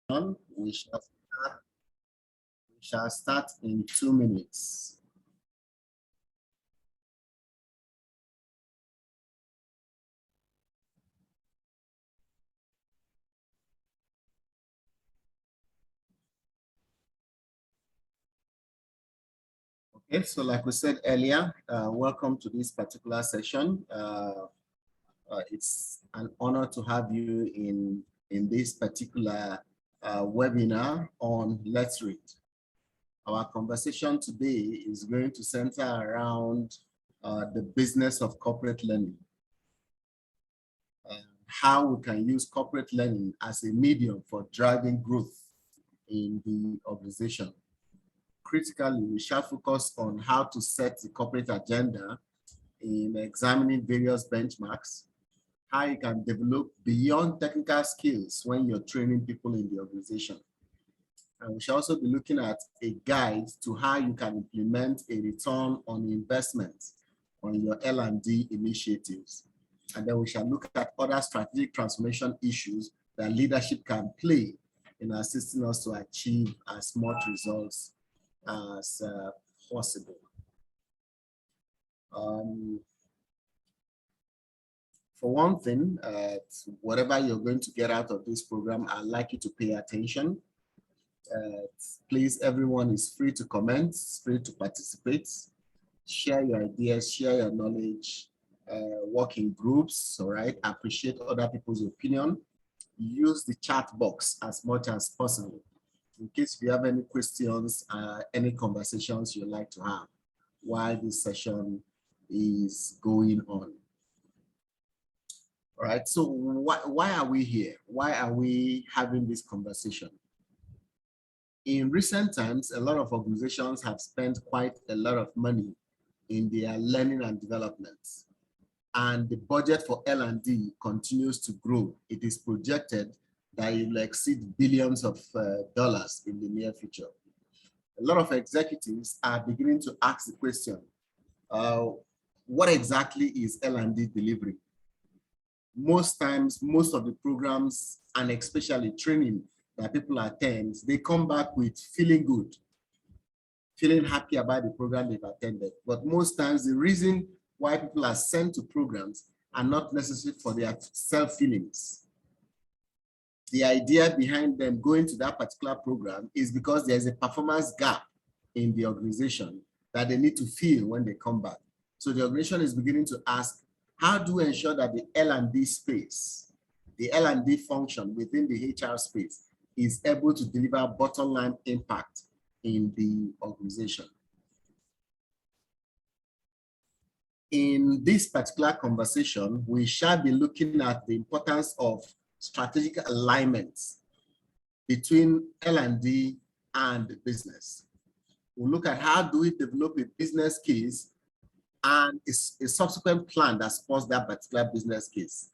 We shall start in 2 minutes. Okay, so like we said earlier, welcome to this particular session. It's an honor to have you in this particular webinar on Let's Read. Our conversation today is going to center around the business of corporate learning. How we can use corporate learning as a medium for driving growth in the organization. Critically, we shall focus on how to set the corporate agenda in examining various benchmarks, how you can develop beyond technical skills when you're training people in the organization. And we shall also be looking at a guide to how you can implement a return on investment on your L&D initiatives. And then we shall look at other strategic transformation issues that leadership can play in assisting us to achieve as much results as possible. For one thing, whatever you're going to get out of this program, I'd like you to pay attention. Please, everyone is free to comment, free to participate, share your ideas, share your knowledge, work in groups, all right? Appreciate other people's opinion. Use the chat box as much as possible in case you have any questions, any conversations you'd like to have while this session is going on. All right, so why are we here? Why are we having this conversation? In recent times, a lot of organizations have spent quite a lot of money in their learning and development. And the budget for L&D continues to grow. It is projected that it will exceed billions of dollars in the near future. A lot of executives are beginning to ask the question, what exactly is L&D delivering? Most times, most of the programs, and especially training that people attend, they come back with feeling good, feeling happy about the program they've attended. But most times, the reason why people are sent to programs are not necessarily for their self-feelings. The idea behind them going to that particular program is because there's a performance gap in the organization that they need to fill when they come back. So the organization is beginning to ask, how do we ensure that the L&D space, the L&D function within the HR space is able to deliver bottom line impact in the organization? In this particular conversation, we shall be looking at the importance of strategic alignments between L&D and the business. We'll look at how do we develop a business case and a subsequent plan that supports that particular business case.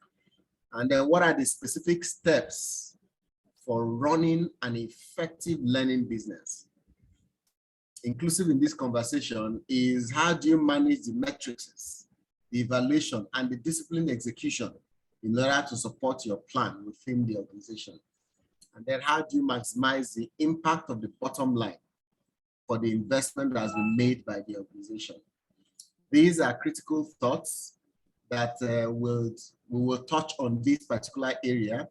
And then what are the specific steps for running an effective learning business? Inclusive in this conversation is how do you manage the metrics, the evaluation, and the disciplined execution in order to support your plan within the organization? And then how do you maximize the impact of the bottom line for the investment that has been made by the organization? These are critical thoughts that we will touch on this particular area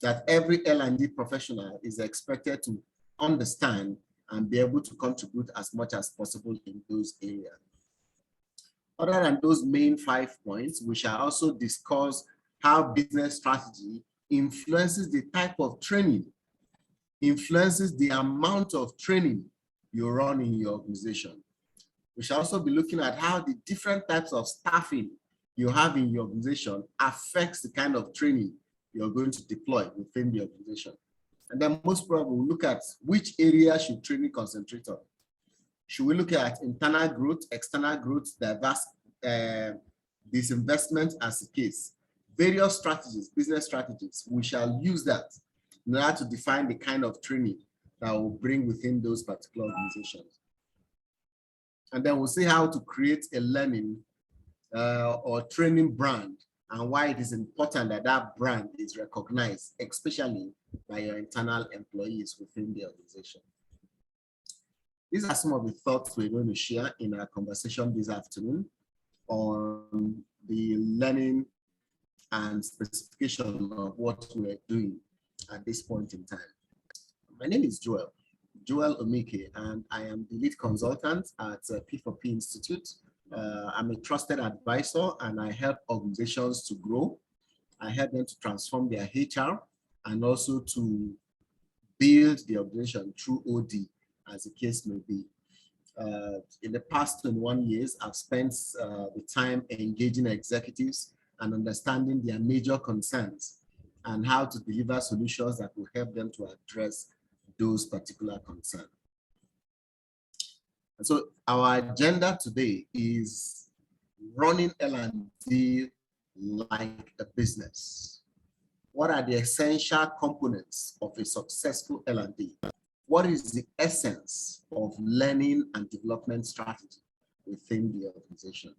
that every L&D professional is expected to understand and be able to contribute as much as possible in those areas. Other than those main 5 points, we shall also discuss how business strategy influences the type of training, influences the amount of training you run in your organization. We shall also be looking at how the different types of staffing you have in your organization affects the kind of training you're going to deploy within the organization. And then most probably we'll look at which area should training concentrate on. Should we look at internal growth, external growth, diverse disinvestment as a case? Various strategies, business strategies, we shall use that in order to define the kind of training that will bring within those particular organizations. And then we'll see how to create a learning or training brand and why it is important that that brand is recognized, especially by your internal employees within the organization. These are some of the thoughts we're going to share in our conversation this afternoon on the learning and specification of what we're doing at this point in time. My name is Joel Omike, and I am the lead consultant at P4P Institute. I'm a trusted advisor, and I help organizations to grow. I help them to transform their HR and also to build the organization through OD, as the case may be. In the past 21 years, I've spent the time engaging executives and understanding their major concerns and how to deliver solutions that will help them to address those particular concerns. And so our agenda today is running L&D like a business. What are the essential components of a successful L&D? What is the essence of learning and development strategy within the organization?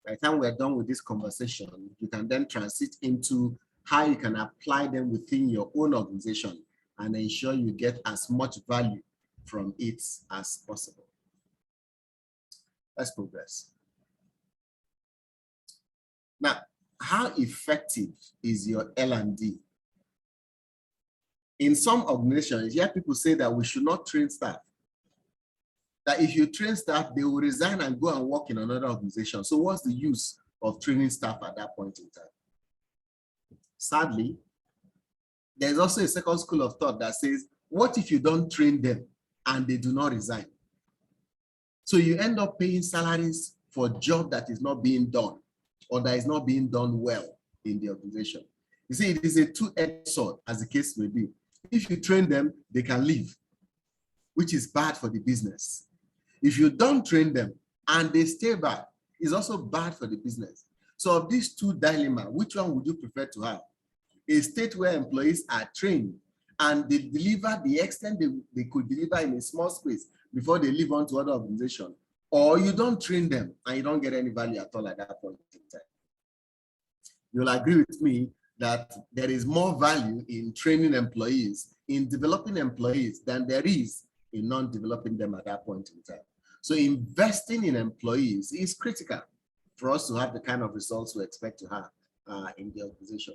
By the time we're done with this conversation, you can then transit into how you can apply them within your own organization and ensure you get as much value from it as possible. Let's progress. Now, how effective is your L&D? In some organizations, you hear people say that we should not train staff. That if you train staff, they will resign and go and work in another organization. So what's the use of training staff at that point in time? Sadly, there's also a second school of thought that says, what if you don't train them and they do not resign? So you end up paying salaries for a job that is not being done or that is not being done well in the organization. You see, it is a two-edged sword, as the case may be. If you train them, they can leave, which is bad for the business. If you don't train them and they stay back, it's also bad for the business. So of these two dilemmas, which one would you prefer to have? A state where employees are trained and they deliver the extent they could deliver in a small space before they leave on to other organizations, or you don't train them and you don't get any value at all at that point in time. You'll agree with me that there is more value in training employees, in developing employees, than there is in non-developing them at that point in time. So investing in employees is critical for us to have the kind of results we expect to have in the organization.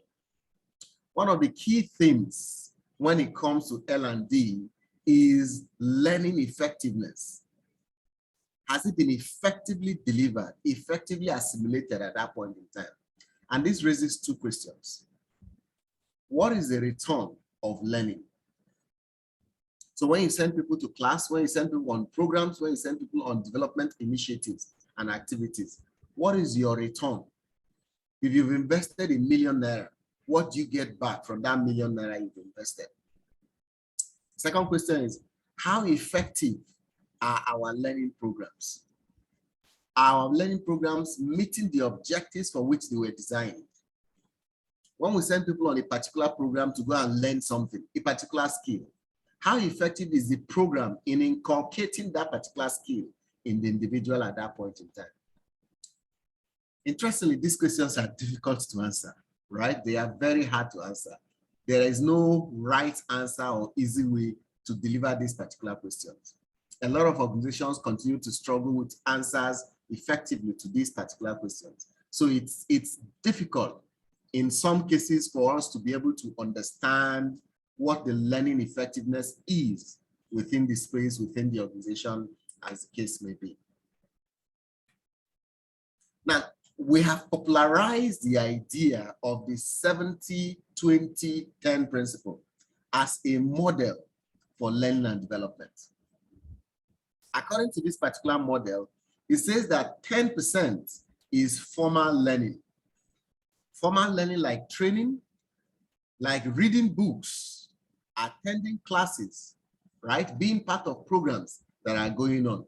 One of the key things when it comes to L&D is learning effectiveness. Has it been effectively delivered, effectively assimilated at that point in time? And this raises two questions. What is the return of learning? So when you send people to class, when you send people on programs, when you send people on development initiatives and activities, what is your return? If you've invested ₦1 million, what do you get back from that ₦1 million you've invested? Second question is, how effective are our learning programs? Are our learning programs meeting the objectives for which they were designed? When we send people on a particular program to go and learn something, a particular skill, how effective is the program in inculcating that particular skill in the individual at that point in time? Interestingly, these questions are difficult to answer, right? They are very hard to answer. There is no right answer or easy way to deliver these particular questions. A lot of organizations continue to struggle with answers effectively to these particular questions. So it's difficult in some cases for us to be able to understand what the learning effectiveness is within the space, within the organization, as the case may be. Now, we have popularized the idea of the 70-20-10 principle as a model for learning and development. According to this particular model, it says that 10% is formal learning. Formal learning like training, like reading books, attending classes, right? Being part of programs that are going on,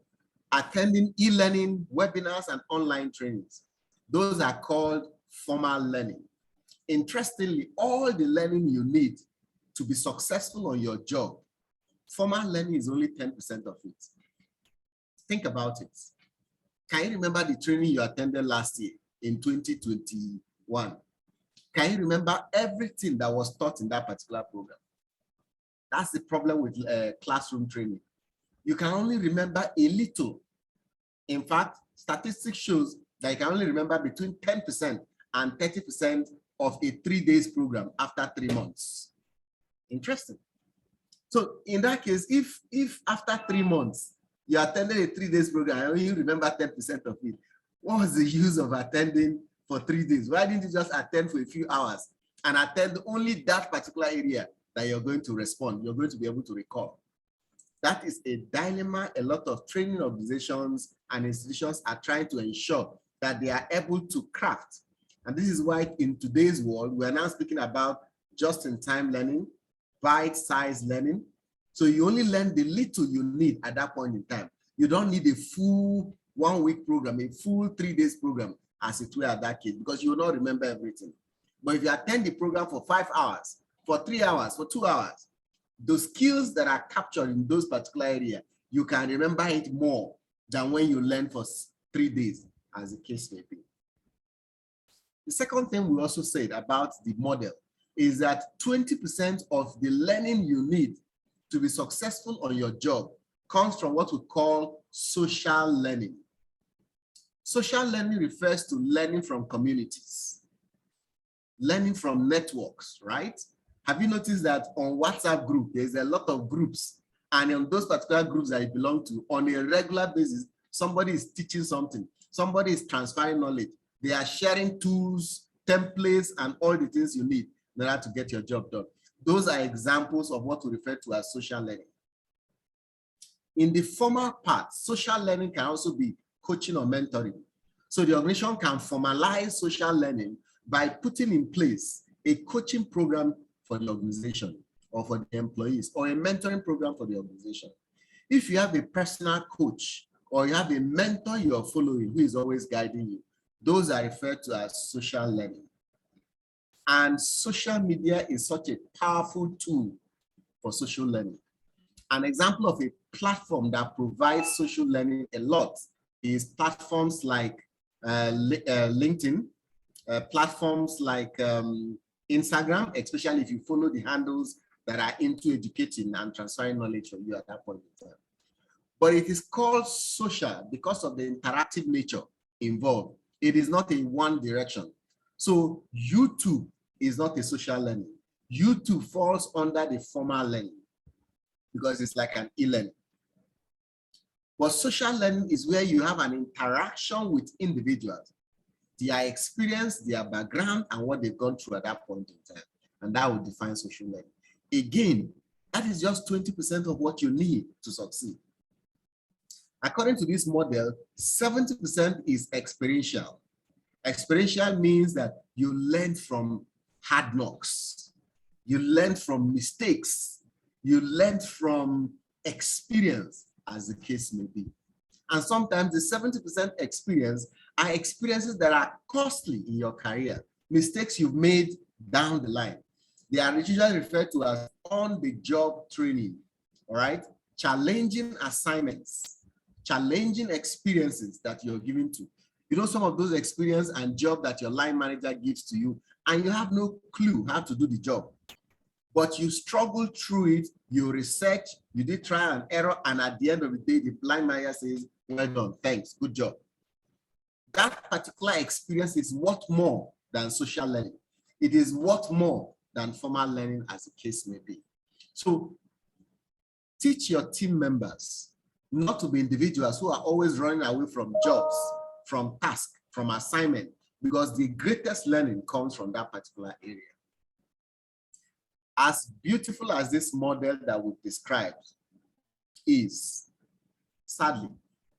attending e-learning, webinars, and online trainings. Those are called formal learning. Interestingly, all the learning you need to be successful on your job, formal learning is only 10% of it. Think about it. Can you remember the training you attended last year in 2021? Can you remember everything that was taught in that particular program? That's the problem with classroom training. You can only remember a little. In fact, statistics shows that you can only remember between 10% and 30% of a 3 days program after 3 months. Interesting. So in that case, if after 3 months you attended a 3 days program and you remember 10% of it, what was the use of attending for 3 days? Why didn't you just attend for a few hours and attend only that particular area that you're going to respond, you're going to be able to recall? That is a dilemma a lot of training organizations and institutions are trying to ensure that they are able to craft. And this is why in today's world, we are now speaking about just-in-time learning, bite-sized learning. So you only learn the little you need at that point in time. You don't need a full 1 week program, a full 3 days program as it were at that case, because you will not remember everything. But if you attend the program for 5 hours, for 3 hours, for 2 hours, the skills that are captured in those particular areas, you can remember it more than when you learn for 3 days, as the case may be. The second thing we also said about the model is that 20% of the learning you need to be successful on your job comes from what we call social learning. Social learning refers to learning from communities, learning from networks, right? Have you noticed that on WhatsApp group, there's a lot of groups, and on those particular groups that you belong to, on a regular basis, somebody is teaching something, somebody is transferring knowledge, they are sharing tools, templates, and all the things you need in order to get your job done. Those are examples of what we refer to as social learning. In the formal part, social learning can also be coaching or mentoring. So the organization can formalize social learning by putting in place a coaching program for the organization or for the employees, or a mentoring program for the organization. If you have a personal coach or you have a mentor you are following who is always guiding you, those are referred to as social learning. And social media is such a powerful tool for social learning. An example of a platform that provides social learning a lot is platforms like LinkedIn, platforms like Instagram, especially if you follow the handles that are into educating and transferring knowledge from you at that point in time. But it is called social because of the interactive nature involved. It is not in one direction. So YouTube is not a social learning. YouTube falls under the formal learning because it's like an e-learning. But social learning is where you have an interaction with individuals, their experience, their background, and what they've gone through at that point in time. And that will define social learning. Again, that is just 20% of what you need to succeed. According to this model, 70% is experiential. Experiential means that you learn from hard knocks. You learn from mistakes. You learn from experience, as the case may be. And sometimes the 70% experience are experiences that are costly in your career, mistakes you've made down the line. They are usually referred to as on-the-job training, all right? Challenging assignments, challenging experiences that you're given to. You know, some of those experience and job that your line manager gives to you, and you have no clue how to do the job. But you struggle through it, you research, you did trial and error, and at the end of the day, the line manager says, well done, thanks, good job. That particular experience is worth more than social learning. It is worth more than formal learning, as the case may be. So teach your team members not to be individuals who are always running away from jobs, from tasks, from assignment, because the greatest learning comes from that particular area. As beautiful as this model that we've described is, sadly,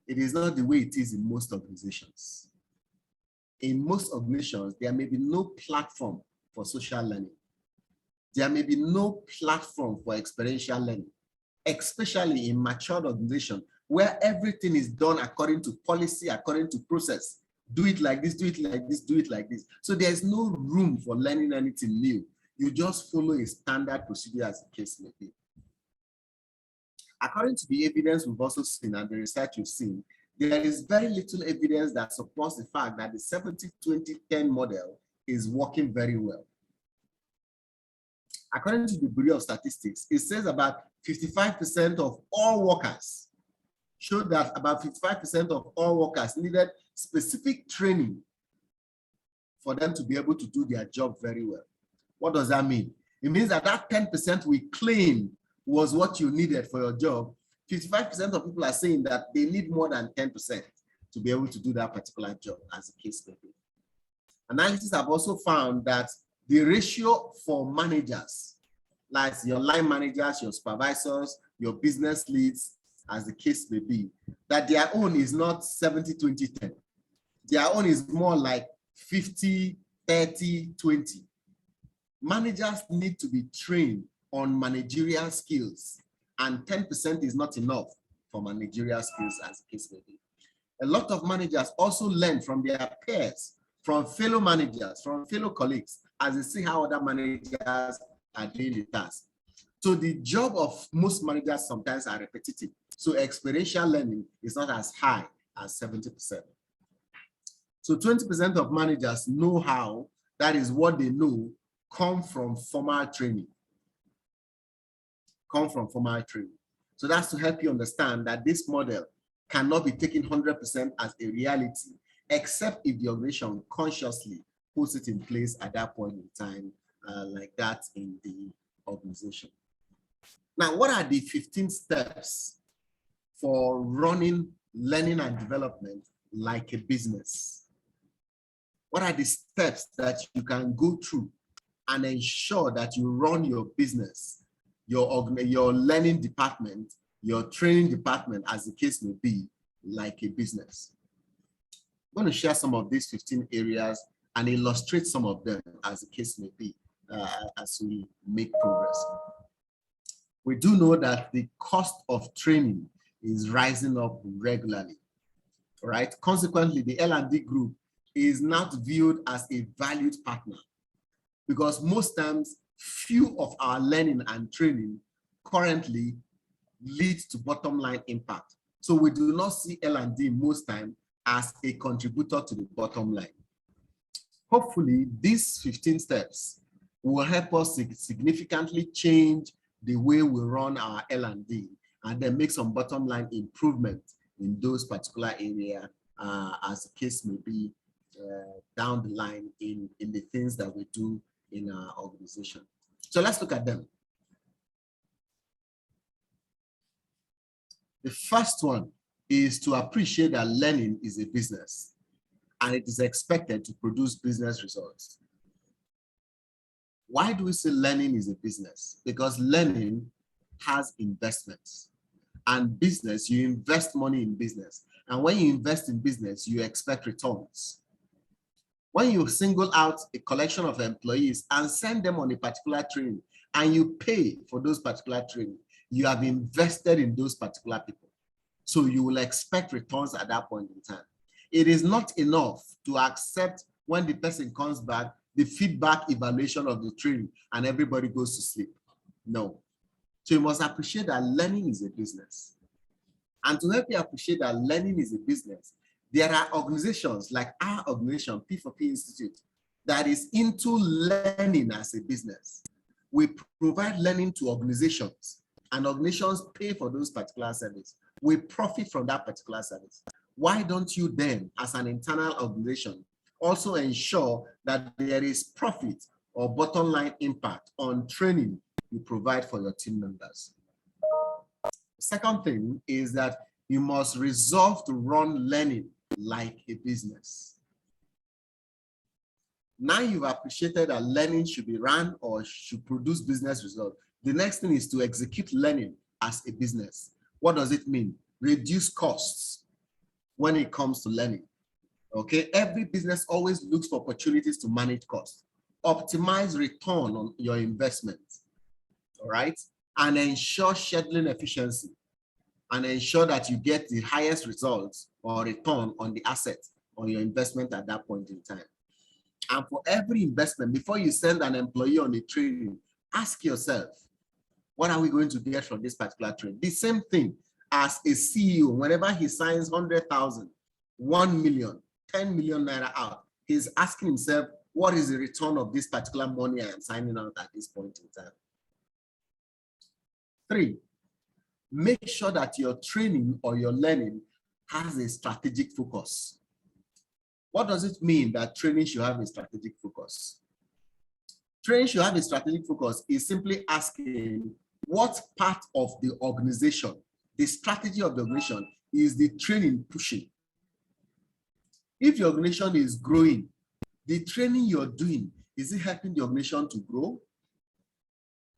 it is not the way it is in most organizations. In most organizations, there may be no platform for social learning. There may be no platform for experiential learning, especially in matured organizations where everything is done according to policy, according to process. Do it like this, do it like this, do it like this. So there's no room for learning anything new. You just follow a standard procedure, as the case may be. According to the evidence we've also seen and the research we've seen, there is very little evidence that supports the fact that the 70-20-10 model is working very well. According to the Bureau of Statistics, it says about 55% of all workers showed that about 55% of all workers needed specific training for them to be able to do their job very well. What does that mean? It means that that 10% we claim was what you needed for your job. 55% of people are saying that they need more than 10% to be able to do that particular job, as the case may be. Analysis have also found that the ratio for managers, like your line managers, your supervisors, your business leads, as the case may be, that their own is not 70-20-10. Their own is more like 50-30-20. Managers need to be trained on managerial skills, and 10% is not enough for managerial skills, as the case may be. A lot of managers also learn from their peers, from fellow managers, from fellow colleagues, as they see how other managers are doing the task. So the job of most managers sometimes are repetitive. So experiential learning is not as high as 70%. So 20% of managers know how, that is what they know, come from formal training. So that's to help you understand that this model cannot be taken 100% as a reality, except if the organization consciously puts it in place at that point in time, like that in the organization. Now, what are the 15 steps for running learning and development like a business? What are the steps that you can go through and ensure that you run your business, your learning department, your training department, as the case may be, like a business? I'm going to share some of these 15 areas and illustrate some of them, as the case may be, as we make progress. We do know that the cost of training is rising up regularly, right? Consequently, the L&D group is not viewed as a valued partner, because most times few of our learning and training currently leads to bottom line impact. So we do not see L&D most time as a contributor to the bottom line. Hopefully, these 15 steps will help us significantly change the way we run our L&D and then make some bottom line improvement in those particular areas, as the case may be, down the line in the things that we do in our organization. So let's look at them. The first one is to appreciate that learning is a business and it is expected to produce business results. Why do we say learning is a business? Because learning has investments, and business, you invest money in business. And when you invest in business, you expect returns. When you single out a collection of employees and send them on a particular training and you pay for those particular training, you have invested in those particular people. So you will expect returns at that point in time. It is not enough to accept when the person comes back, the feedback evaluation of the training and everybody goes to sleep. No. So you must appreciate that learning is a business. And to help you appreciate that learning is a business, there are organizations like our organization, P4P Institute, that is into learning as a business. We provide learning to organizations, and organizations pay for those particular services. We profit from that particular service. Why don't you then, as an internal organization, also ensure that there is profit or bottom line impact on training you provide for your team members? The second thing is that you must resolve to run learning like a business. Now you've appreciated that learning should be run or should produce business results. The next thing is to execute learning as a business. What does it mean? Reduce costs when it comes to learning. Okay, every business always looks for opportunities to manage costs. Optimize return on your investment, all right? And ensure scheduling efficiency and ensure that you get the highest results or return on the asset on your investment at that point in time. And for every investment, before you send an employee on a training, ask yourself, what are we going to get from this particular training? The same thing as a CEO, whenever he signs 100,000, 1 million, 10 million naira out, he's asking himself, what is the return of this particular money I am signing out at this point in time? 3, make sure that your training or your learning has a strategic focus. What does it mean that training should have a strategic focus? Training should have a strategic focus is simply asking what part of the organization, the strategy of the organization, is the training pushing. If your organization is growing, the training you're doing, is it helping the organization to grow?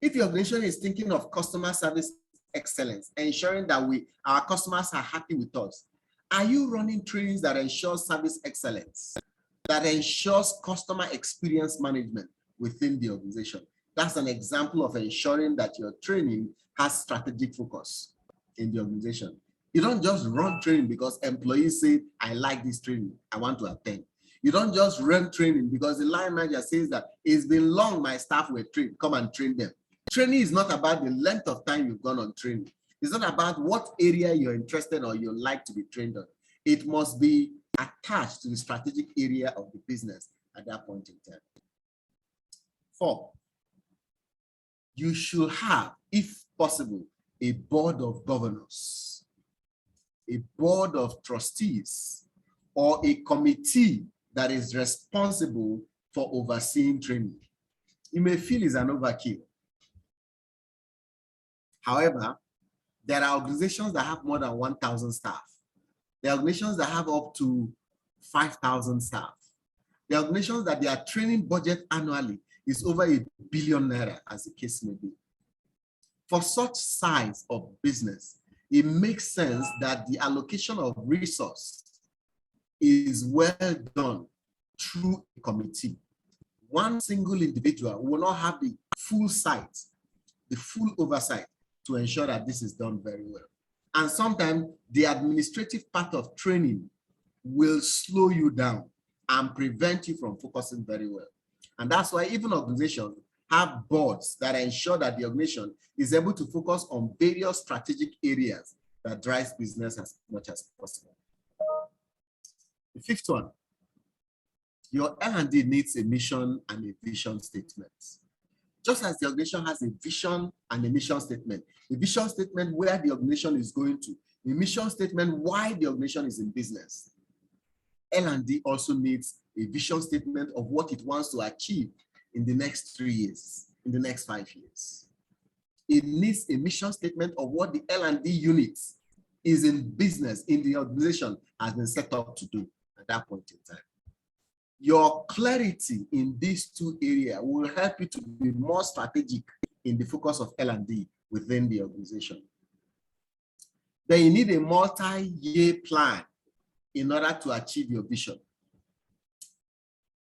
If your organization is thinking of customer service excellence, ensuring that our customers are happy with us, are you running trainings that ensure service excellence, that ensures customer experience management within the organization? That's an example of ensuring that your training has strategic focus in the organization. You don't just run training because employees say, I like this training, I want to attend. You don't just run training because the line manager says that it's been long, my staff were trained, come and train them. Training is not about the length of time you've gone on training. It's not about what area you're interested or you like to be trained on. It must be attached to the strategic area of the business at that point in time. 4, you should have, if possible, a board of governors, a board of trustees, or a committee that is responsible for overseeing training. You may feel it's an overkill. However, there are organizations that have more than 1,000 staff. There are organizations that have up to 5,000 staff. There are organizations that their training budget annually is over ₦1 billion, as the case may be. For such size of business, it makes sense that the allocation of resource is well done through a committee. One single individual will not have the full sight, the full oversight to ensure that this is done very well. And sometimes the administrative part of training will slow you down and prevent you from focusing very well. And that's why even organizations have boards that ensure that the organization is able to focus on various strategic areas that drives business as much as possible. The 5th one, your L&D needs a mission and a vision statement. Just as the organization has a vision and a mission statement where the organization is going to, a mission statement why the organization is in business. L&D also needs a vision statement of what it wants to achieve in the next 3 years, in the next 5 years. It needs a mission statement of what the L&D unit is in business, in the organization, has been set up to do at that point in time. Your clarity in these 2 areas will help you to be more strategic in the focus of L&D within the organization. Then you need a multi-year plan in order to achieve your vision.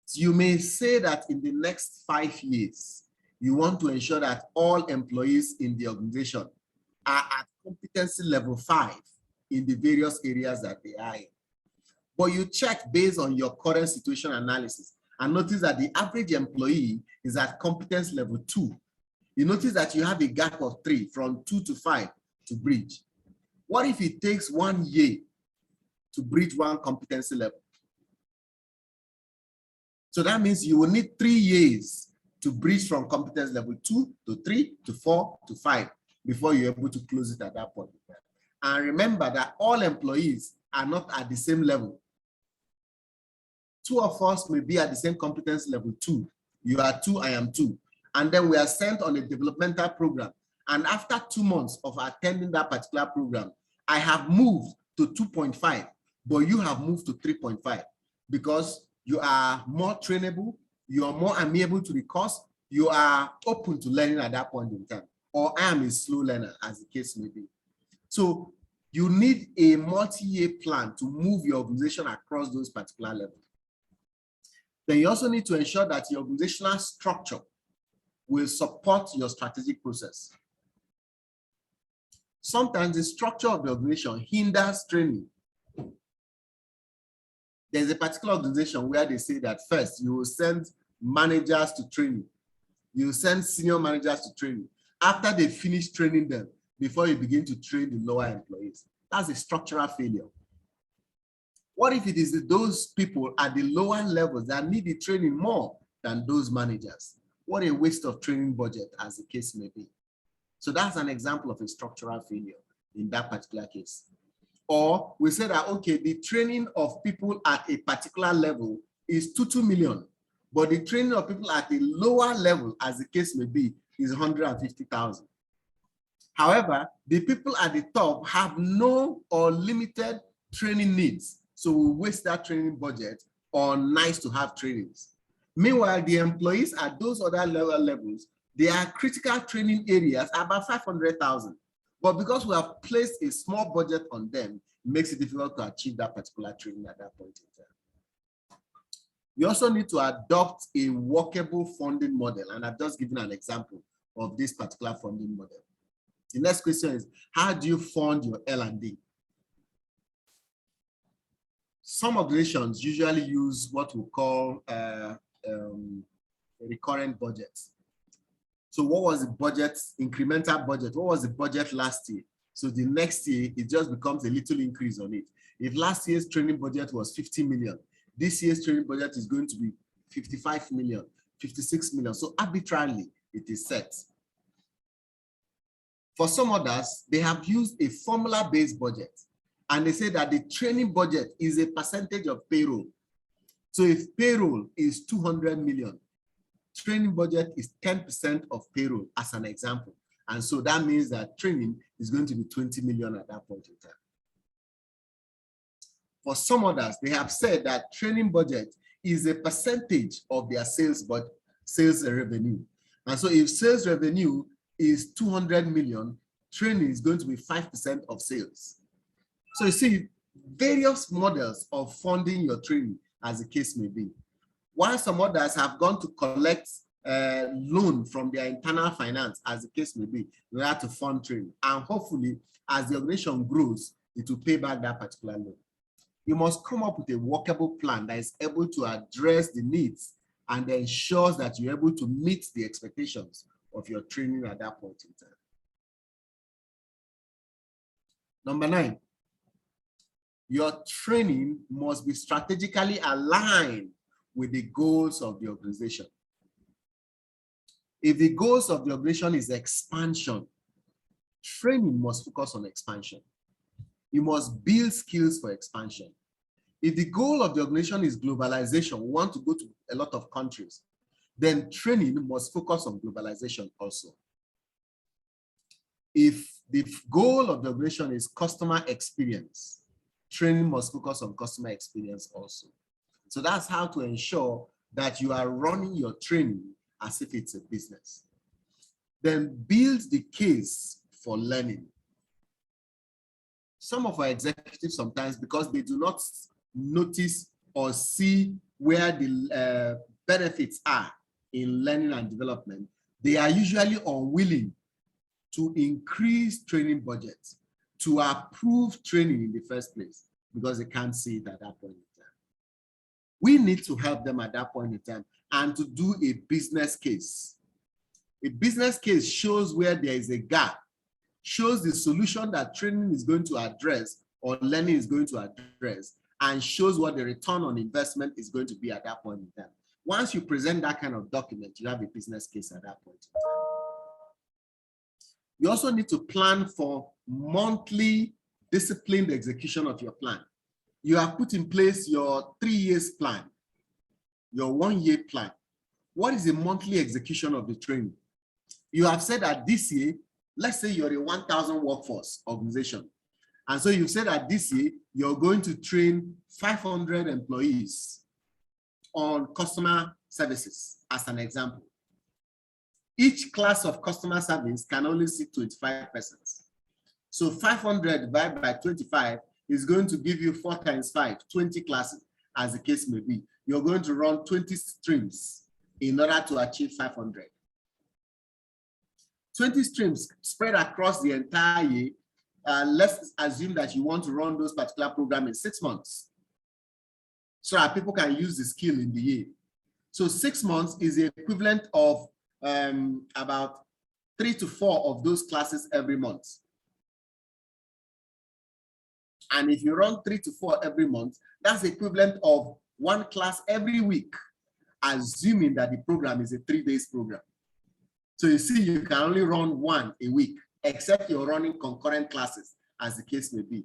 So you may say that in the next 5 years, you want to ensure that all employees in the organization are at competency level 5 in the various areas that they are in. But you check based on your current situation analysis and notice that the average employee is at competence level 2. You notice that you have a gap of 3, from 2 to 5 to bridge. What if it takes 1 year to bridge one competency level? So that means you will need 3 years to bridge from competence level 2 to 3 to 4 to 5 before you're able to close it at that point. And remember that all employees are not at the same level. 2 of us may be at the same competence level 2. You are 2, I am 2. And then we are sent on a developmental program. And after 2 months of attending that particular program, I have moved to 2.5, but you have moved to 3.5 because you are more trainable, you are more amenable to the course, you are open to learning at that point in time, or I am a slow learner, as the case may be. So you need a multi-year plan to move your organization across those particular levels. Then you also need to ensure that your organizational structure will support your strategic process. Sometimes the structure of the organization hinders training. There's a particular organization where they say that first you will send managers to training. You will send senior managers to training. After they finish training them, before you begin to train the lower employees. That's a structural failure. What if it is those people at the lower levels that need the training more than those managers. What a waste of training budget, as the case may be. So that's an example of a structural failure in that particular case. Or we say that, okay, the training of people at a particular level is 2 million, but the training of people at a lower level, as the case may be, is 150,000. However, the people at the top have no or limited training needs, so we waste that training budget on nice to have trainings. Meanwhile, the employees at those other levels, their critical training areas are about 500,000. But because we have placed a small budget on them, it makes it difficult to achieve that particular training at that point in time. You also need to adopt a workable funding model, and I've just given an example of this particular funding model. The next question is, how do you fund your L&D? Some organizations usually use what we call a recurrent budget. So what was the budget, incremental budget? What was the budget last year? So the next year, it just becomes a little increase on it. If last year's training budget was 50 million, this year's training budget is going to be 55 million, 56 million. So arbitrarily, it is set. For some others, they have used a formula-based budget, and they say that the training budget is a percentage of payroll. So if payroll is 200 million, training budget is 10% of payroll, as an example. And so that means that training is going to be 20 million at that point in time. For some others, they have said that training budget is a percentage of their sales revenue. And so if sales revenue is 200 million, training is going to be 5% of sales. So you see various models of funding your training, as the case may be. While some others have gone to collect loan from their internal finance, as the case may be, in order to fund training. And hopefully, as the organization grows, it will pay back that particular loan. You must come up with a workable plan that is able to address the needs and ensures that you're able to meet the expectations of your training at that point in time. Number 9, your training must be strategically aligned with the goals of the organization. If the goals of the organization is expansion, training must focus on expansion. You must build skills for expansion. If the goal of the organization is globalization, we want to go to a lot of countries, then training must focus on globalization also. If the goal of the organization is customer experience, training must focus on customer experience also. So that's how to ensure that you are running your training as if it's a business. Then build the case for learning. Some of our executives sometimes, because they do not notice or see where the benefits are in learning and development, they are usually unwilling to increase training budgets, to approve training in the first place, because they can't see it at that point in time. We need to help them at that point in time and to do a business case. A business case shows where there is a gap, shows the solution that training is going to address or learning is going to address, and shows what the return on investment is going to be at that point in time. Once you present that kind of document, you have a business case at that point in time. You also need to plan for monthly disciplined execution of your plan. You have put in place your 3 years plan, your 1 year plan. What is the monthly execution of the training? You have said that this year, let's say you're a 1,000 workforce organization. And so you've said that this year, you're going to train 500 employees on customer services, as an example. Each class of customer service can only sit 25 persons. So 500 divided by 25 is going to give you 4 times 5, 20 classes, as the case may be. You're going to run 20 streams in order to achieve 500. 20 streams spread across the entire year. Let's assume that you want to run those particular programs in 6 months, so that people can use the skill in the year. So 6 months is the equivalent of about 3 to 4 of those classes every month. And if you run 3 to 4 every month, that's the equivalent of 1 class every week. assuming that the program is a 3-day program. So you see, you can only run one a week, except you're running concurrent classes, as the case may be.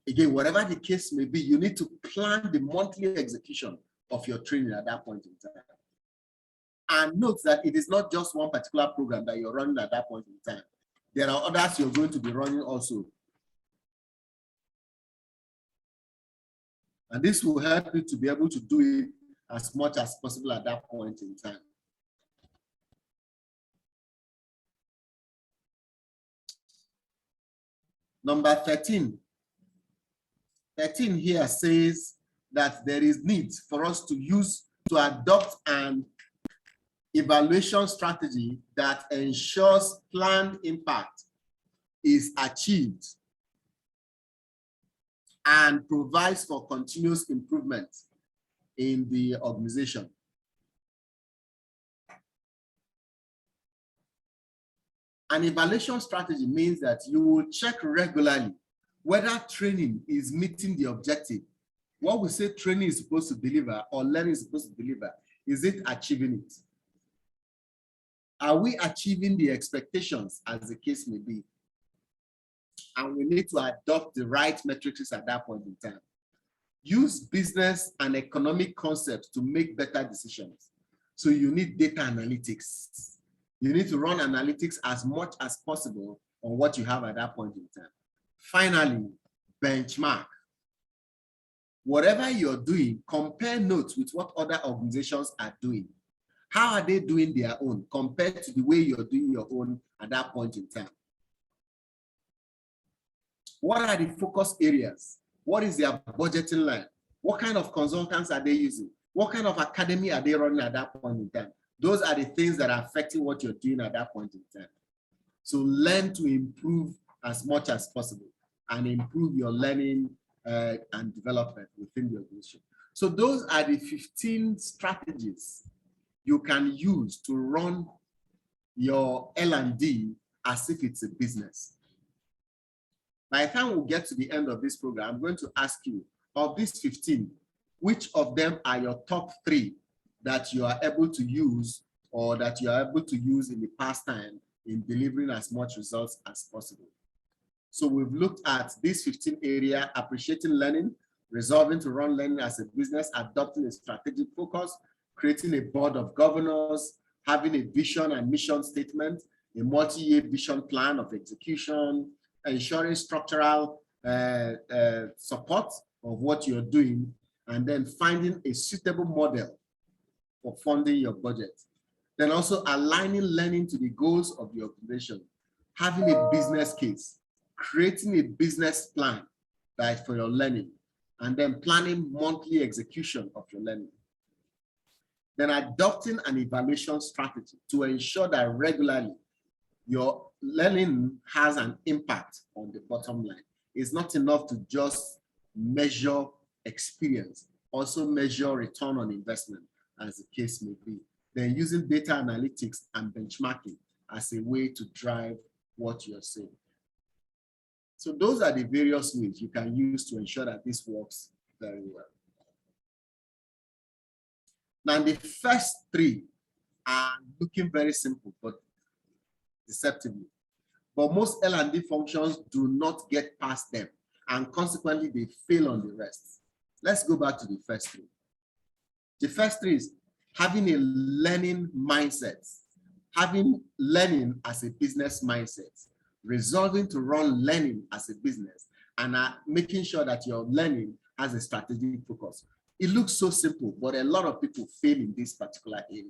Again, whatever the case may be, you need to plan the monthly execution of your training at that point in time. And note that it is not just one particular program that you're running at that point in time. There are others you're going to be running also. And this will help you to be able to do it as much as possible at that point in time. Number 13. 13 here says that there is need for us to adopt an evaluation strategy that ensures planned impact is achieved and provides for continuous improvement in the organization. An evaluation strategy means that you will check regularly whether training is meeting the objective. What we say training is supposed to deliver or learning is supposed to deliver, is it achieving it? Are we achieving the expectations, as the case may be? And we need to adopt the right metrics at that point in time. Use business and economic concepts to make better decisions. So you need data analytics. You need to run analytics as much as possible on what you have at that point in time. Finally, benchmark. Whatever you're doing, compare notes with what other organizations are doing. How are they doing their own compared to the way you're doing your own at that point in time? What are the focus areas? What is their budgeting line? What kind of consultants are they using? What kind of academy are they running at that point in time? Those are the things that are affecting what you're doing at that point in time. So learn to improve as much as possible and improve your learning and development within the organization. So those are the 15 strategies you can use to run your L&D as if it's a business. By the time we get to the end of this program, I'm going to ask you, of these 15, which of them are your top 3 that you are able to use or that you are able to use in the past time in delivering as much results as possible? So we've looked at these 15 areas: appreciating learning, resolving to run learning as a business, adopting a strategic focus, creating a board of governors, having a vision and mission statement, a multi-year vision plan of execution, ensuring structural support of what you're doing, and then finding a suitable model for funding your budget. Then also aligning learning to the goals of the organization, having a business case, creating a business plan for your learning, and then planning monthly execution of your learning. Then adopting an evaluation strategy to ensure that regularly your learning has an impact on the bottom line. It's not enough to just measure experience, also measure return on investment, as the case may be. Then using data analytics and benchmarking as a way to drive what you're saying. So those are the various ways you can use to ensure that this works very well. Now, the first 3 are looking very simple, but deceptively. But most L&D functions do not get past them, and consequently, they fail on the rest. Let's go back to the first 3. The first 3 is having a learning mindset, having learning as a business mindset, resolving to run learning as a business, and making sure that your learning has a strategic focus. It looks so simple, but a lot of people fail in this particular area.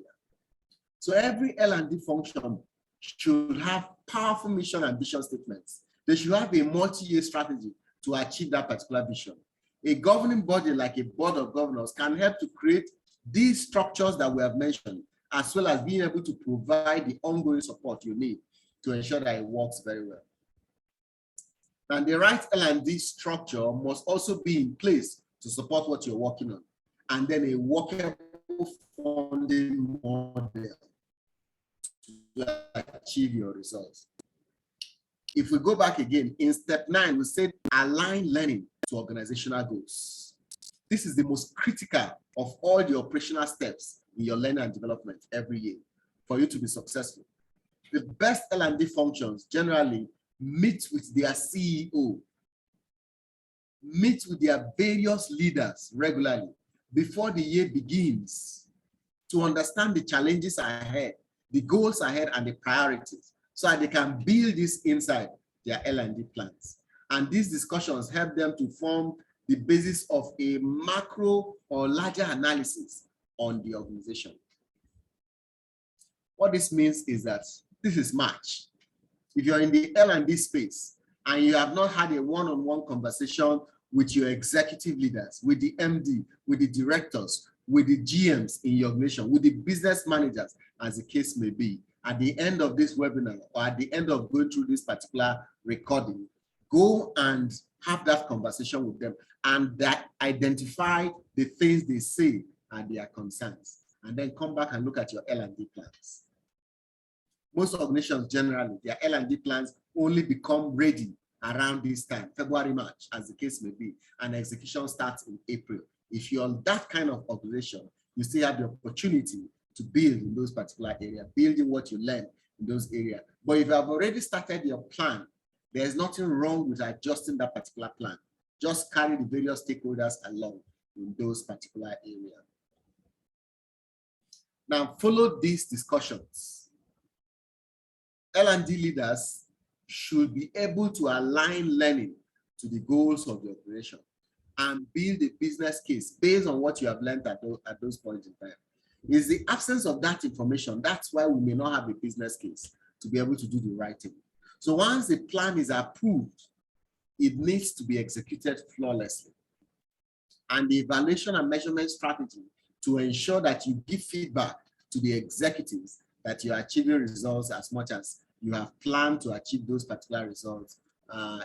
So every L&D function should have powerful mission and vision statements. They should have a multi-year strategy to achieve that particular vision. A governing body like a board of governors can help to create these structures that we have mentioned, as well as being able to provide the ongoing support you need to ensure that it works very well. And the right L&D structure must also be in place to support what you're working on, and then a workable funding model to achieve your results. If we go back again, in step 9, we said align learning to organizational goals. This is the most critical of all the operational steps in your learning and development every year for you to be successful. The best L&D functions generally meet with their CEO, meet with their various leaders regularly before the year begins to understand the challenges ahead, the goals ahead, and the priorities, so that they can build this inside their L&D plans. And these discussions help them to form the basis of a macro or larger analysis on the organization. What this means is that this is March. If you're in the L&D space and you have not had a one-on-one conversation with your executive leaders, with the MD, with the directors, with the GMs in your organization, with the business managers, as the case may be, at the end of this webinar or at the end of going through this particular recording, go and have that conversation with them and identify the things they say and their concerns, and then come back and look at your L&D plans. Most organizations generally, their L&D plans only become ready around this time, February, March, as the case may be, and execution starts in April. If you're that kind of organization, you still have the opportunity to build in those particular areas, building what you learn in those areas. But if you have already started your plan, there's nothing wrong with adjusting that particular plan. Just carry the various stakeholders along in those particular areas. Now, follow these discussions. L&D leaders should be able to align learning to the goals of the operation and build a business case based on what you have learned at those points in time. It's the absence of that information. That's why we may not have a business case to be able to do the right thing. So once the plan is approved, it needs to be executed flawlessly. And the evaluation and measurement strategy to ensure that you give feedback to the executives that you're achieving results as much as you have planned to achieve those particular results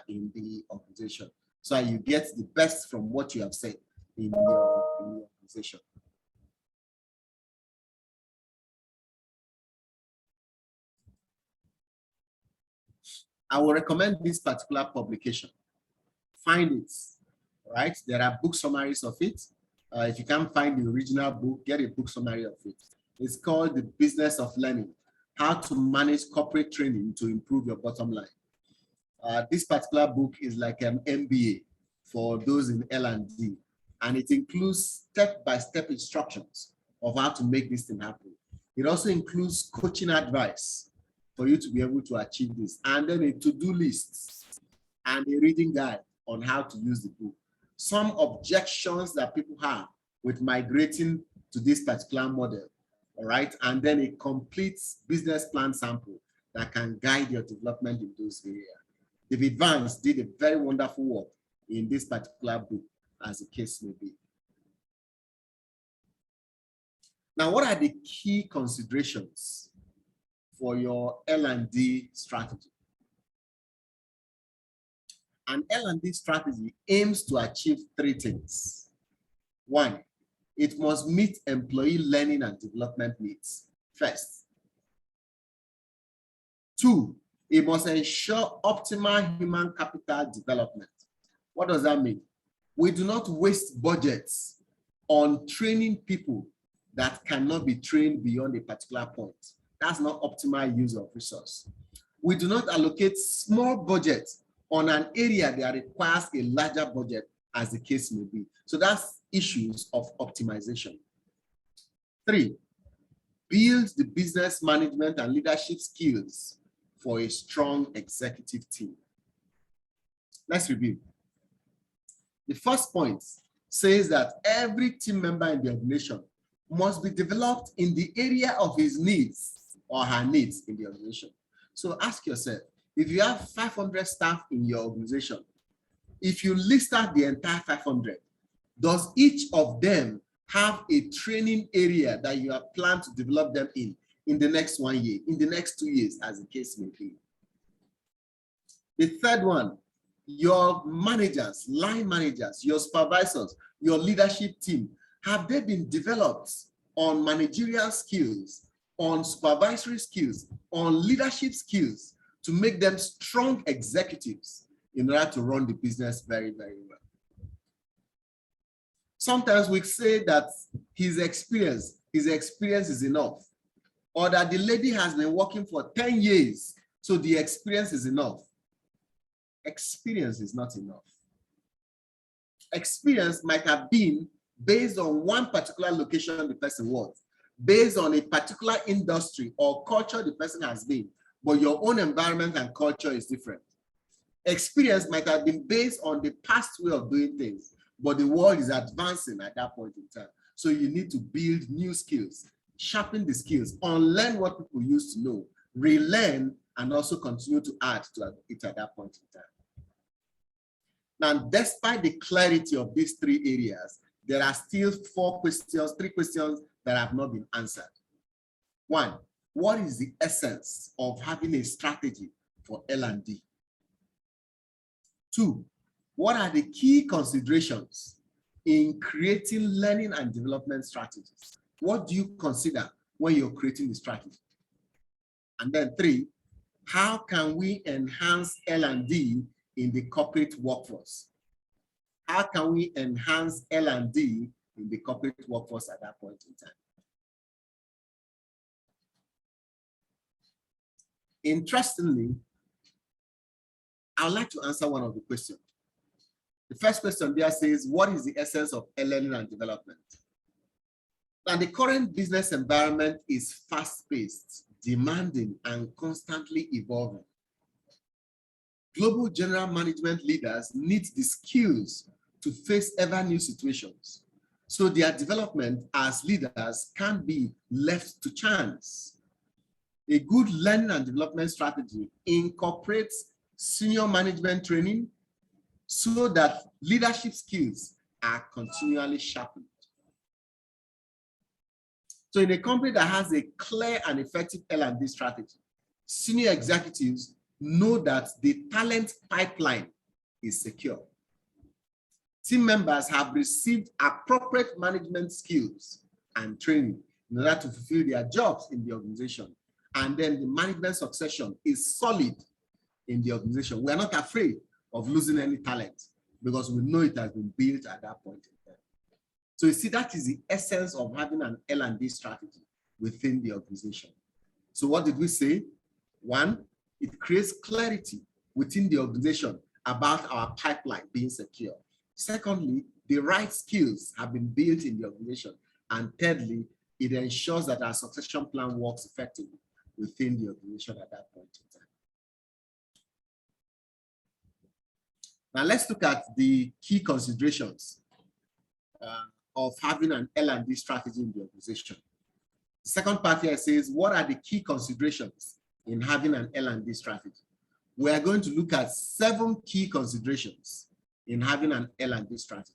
in the organization. So you get the best from what you have said in your organization. I will recommend this particular publication. Find it, right? There are book summaries of it. If you can't find the original book, get a book summary of it. It's called The Business of Learning: How to Manage Corporate Training to Improve Your Bottom Line. This particular book is like an MBA for those in L&D, and it includes step-by-step instructions of how to make this thing happen. It also includes coaching advice for you to be able to achieve this, and then a to-do list and a reading guide on how to use the book. Some objections that people have with migrating to this particular model, all right, and then a complete business plan sample that can guide your development in those areas. David Vance did a very wonderful work in this particular book, as the case may be. Now, what are the key considerations for your L&D strategy? An L&D strategy aims to achieve three things. One, it must meet employee learning and development needs first. Two, it must ensure optimal human capital development. What does that mean? We do not waste budgets on training people that cannot be trained beyond a particular point. That's not optimal use of resource. We do not allocate small budgets on an area that requires a larger budget, as the case may be. So that's issues of optimization. Three, build the business management and leadership skills for a strong executive team. Let's review. The first point says that every team member in the organization must be developed in the area of his needs or her needs in the organization. So ask yourself, if you have 500 staff in your organization, if you list out the entire 500, does each of them have a training area that you have planned to develop them in the next 1 year, in the next 2 years, as the case may be? The third one, your managers, line managers, your supervisors, your leadership team, have they been developed on managerial skills, on supervisory skills, on leadership skills to make them strong executives in order to run the business very, very well? Sometimes we say that his experience his experience is enough, or that the lady has been working for 10 years, so the experience is enough. Experience is not enough. Experience might have been based on one particular location the person was, based on a particular industry or culture the person has been, but your own environment and culture is different. Experience might have been based on the past way of doing things, but the world is advancing at that point in time. So you need to build new skills, sharpen the skills, unlearn what people used to know, relearn, and also continue to add to it at that point in time. Now, despite the clarity of these three areas, there are still three questions that have not been answered. One, what is the essence of having a strategy for L&D? Two, what are the key considerations in creating learning and development strategies? What do you consider when you're creating the strategy? And then three, how can we enhance L&D in the corporate workforce? How can we enhance L&D in the corporate workforce at that point in time? Interestingly, I would like to answer one of the questions. The first question there says, what is the essence of learning and development? Now, the current business environment is fast-paced, demanding, and constantly evolving. Global general management leaders need the skills to face ever new situations, so their development as leaders can't be left to chance. A good learning and development strategy incorporates senior management training so that leadership skills are continually sharpened. So in a company that has a clear and effective L&D strategy, senior executives know that the talent pipeline is secure. Team members have received appropriate management skills and training in order to fulfill their jobs in the organization. And then the management succession is solid in the organization. We are not afraid of losing any talent because we know it has been built at that point in time. So you see, that is the essence of having an L&D strategy within the organization. So what did we say? One, it creates clarity within the organization about our pipeline being secure. Secondly, the right skills have been built in the organization. And thirdly, it ensures that our succession plan works effectively within the organization at that point in time. Now let's look at the key considerations of having an L&D strategy in the organization. The second part here says, what are the key considerations in having an L&D strategy? We are going to look at 7 key considerations in having an L&D strategy.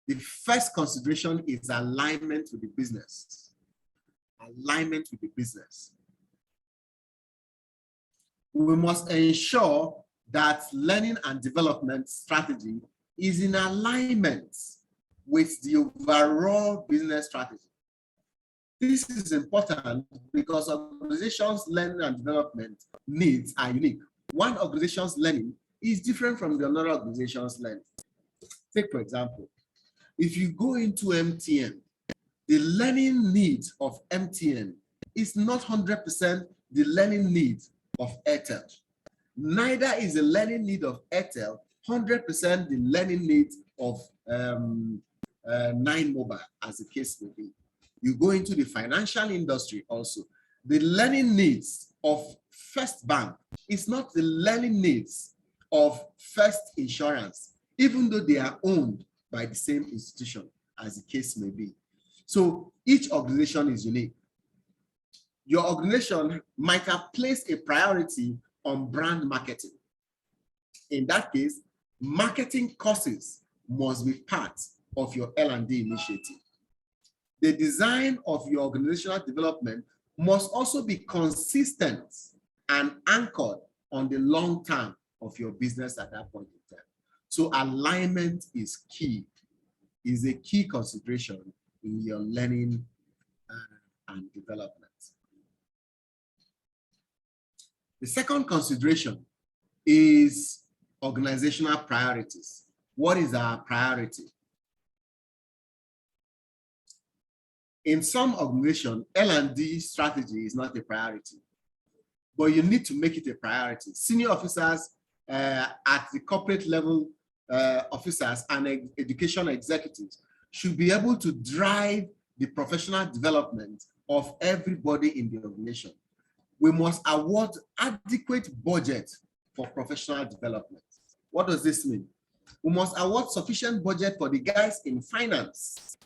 The first consideration is alignment with the business. Alignment with the business. We must ensure that learning and development strategy is in alignment with the overall business strategy. This is important because organizations' learning and development needs are unique. One organization's learning is different from the other organization's learning. Take, for example, if you go into MTN, the learning needs of MTN is not 100% the learning needs of Airtel. Neither is the learning need of Airtel 100% the learning needs of 9 Mobile, as the case may be. You go into the financial industry also. The learning needs of First Bank is not the learning needs of First Insurance, even though they are owned by the same institution, as the case may be. So each organization is unique. Your organization might have placed a priority on brand marketing. In that case, marketing courses must be part of your L&D initiative. The design of your organizational development must also be consistent and anchored on the long term of your business at that point in time. So alignment is key, is a key consideration in your learning and development. The second consideration is organizational priorities. What is our priority? In some organizations, L&D strategy is not a priority, but you need to make it a priority. Senior officers at the corporate level, officers and education executives should be able to drive the professional development of everybody in the organization. We must award adequate budget for professional development. What does this mean? We must award sufficient budget for the guys in finance,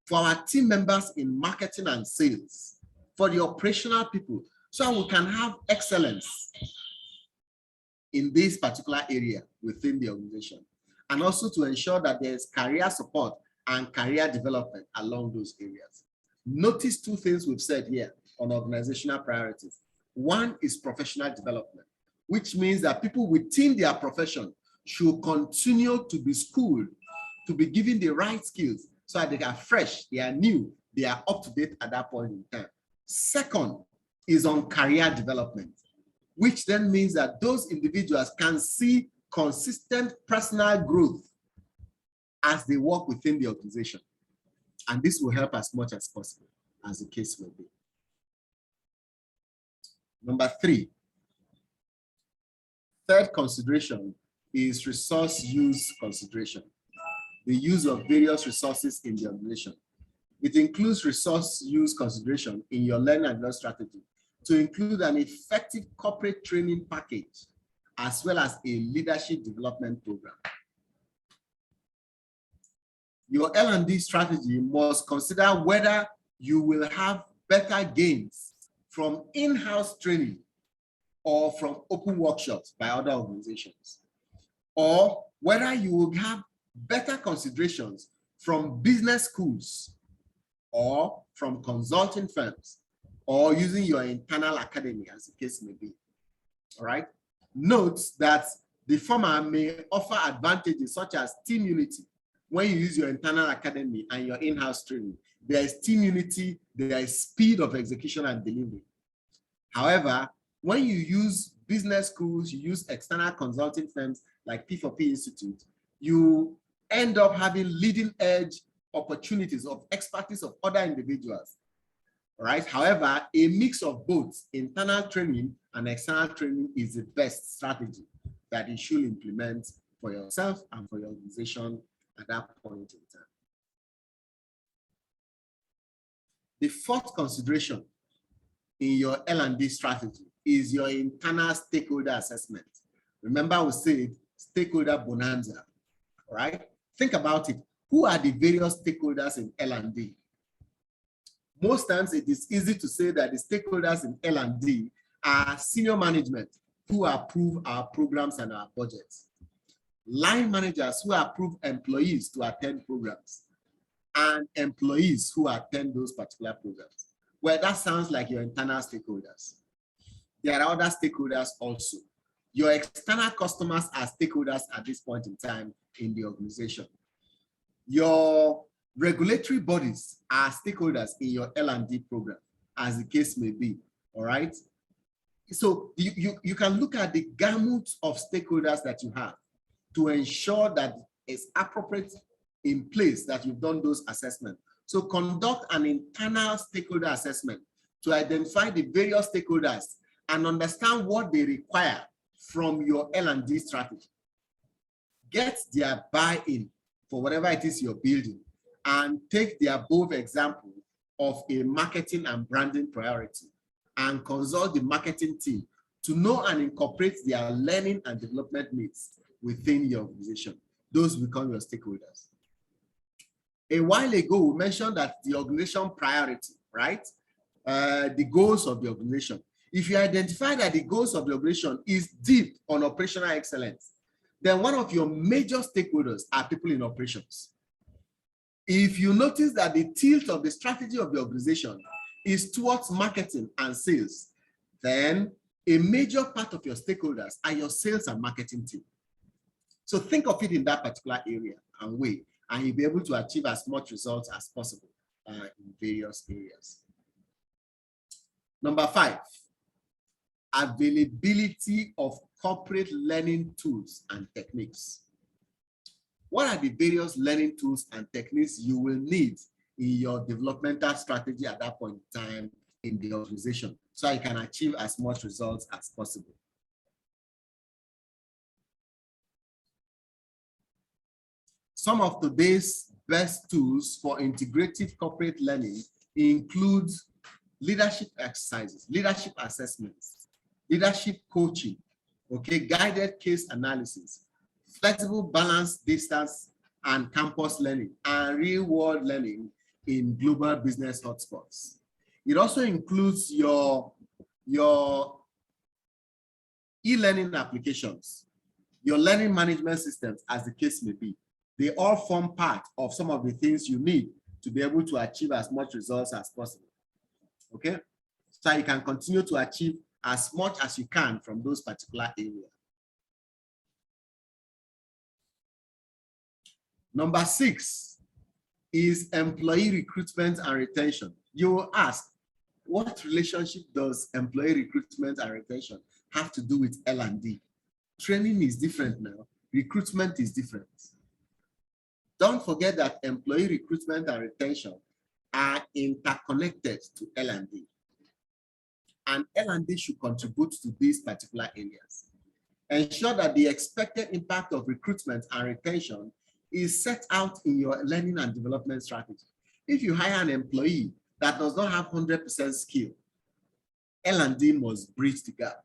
for our team members in marketing and sales, for the operational people, so we can have excellence in this particular area within the organization, and also to ensure that there's career support and career development along those areas. Notice two things we've said here on organizational priorities. One is professional development, which means that people within their profession should continue to be schooled, to be given the right skills so that they are fresh, they are new, they are up to date at that point in time. Second is on career development, which then means that those individuals can see consistent personal growth as they work within the organization. And this will help as much as possible, as the case may be. Number three, third consideration is resource use consideration, the use of various resources in the organization. It includes resource use consideration in your learning and development strategy to include an effective corporate training package, as well as a leadership development program. Your L&D strategy must consider whether you will have better gains from in-house training or from open workshops by other organizations, or whether you will have better considerations from business schools or from consulting firms, or using your internal academy, as the case may be. All right. Note that the former may offer advantages such as team unity. When you use your internal academy and your in-house training, there is team unity, there is speed of execution and delivery. However, when you use business schools, you use external consulting firms like P4P Institute, you end up having leading edge opportunities of expertise of other individuals. Right? However, a mix of both internal training and external training is the best strategy that you should implement for yourself and for your organization at that point in time. The fourth consideration in your L&D strategy is your internal stakeholder assessment. Remember, we said stakeholder bonanza, right? Think about it. Who are the various stakeholders in L&D? Most times it is easy to say that the stakeholders in L&D are senior management who approve our programs and our budgets, line managers who approve employees to attend programs, and employees who attend those particular programs. Well, that sounds like your internal stakeholders. There are other stakeholders also. Your external customers are stakeholders at this point in time in the organization. Your regulatory bodies are stakeholders in your L&D program, as the case may be, all right? So you can look at the gamut of stakeholders that you have to ensure that it's appropriate in place that you've done those assessments. So conduct an internal stakeholder assessment to identify the various stakeholders and understand what they require from your L&D strategy. Get their buy-in for whatever it is you're building, and take the above example of a marketing and branding priority and consult the marketing team to know and incorporate their learning and development needs within your organization. Those become your stakeholders. A while ago, we mentioned that the organization priority, right? The goals of the organization. If you identify that the goals of the organization is deep on operational excellence, then one of your major stakeholders are people in operations. If you notice that the tilt of the strategy of the organization is towards marketing and sales, then a major part of your stakeholders are your sales and marketing team. So think of it in that particular area and way, and you'll be able to achieve as much results as possible in various areas. Number 5, availability of corporate learning tools and techniques. What are the various learning tools and techniques you will need in your developmental strategy at that point in time in the organization, so you can achieve as much results as possible. Some of today's best tools for integrative corporate learning include leadership exercises, leadership assessments, leadership coaching, okay, guided case analysis, flexible balanced distance and campus learning, and real-world learning in global business hotspots. It also includes your e-learning applications, your learning management systems, as the case may be. They all form part of some of the things you need to be able to achieve as much results as possible. Okay? So you can continue to achieve as much as you can from those particular areas. Number 6 is employee recruitment and retention. You will ask, what relationship does employee recruitment and retention have to do with L&D? Training is different now. Recruitment is different. Don't forget that employee recruitment and retention are interconnected to L&D. And L&D should contribute to these particular areas. Ensure that the expected impact of recruitment and retention is set out in your learning and development strategy. If you hire an employee that does not have 100% skill, L&D must bridge the gap.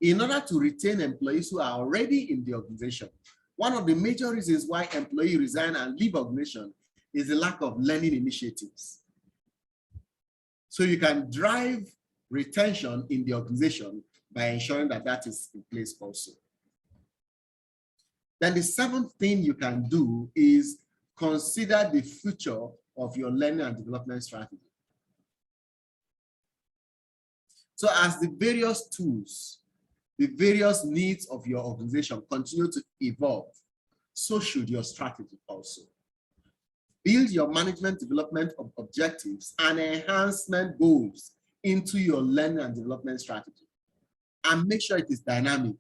In order to retain employees who are already in the organization, one of the major reasons why employees resign and leave organization is the lack of learning initiatives. So you can drive retention in the organization by ensuring that that is in place also. Then the 7th thing you can do is consider the future of your learning and development strategy. So as the various tools, the various needs of your organization continue to evolve, so should your strategy also. Build your management development of objectives and enhancement goals into your learning and development strategy. And make sure it is dynamic.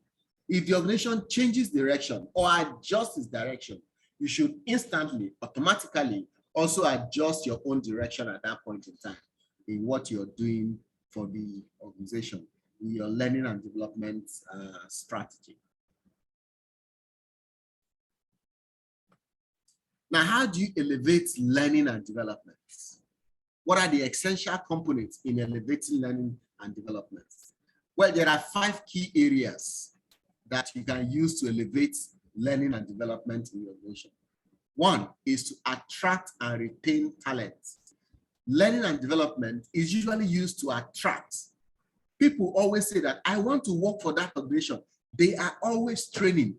If the organization changes direction or adjusts its direction, you should instantly, automatically also adjust your own direction at that point in time in what you're doing for the organization, in your learning and development strategy. Now, how do you elevate learning and development? What are the essential components in elevating learning and development? Well, there are 5 key areas that you can use to elevate learning and development in your organization. 1 is to attract and retain talent. Learning and development is usually used to attract. People always say that I want to work for that organization. They are always training.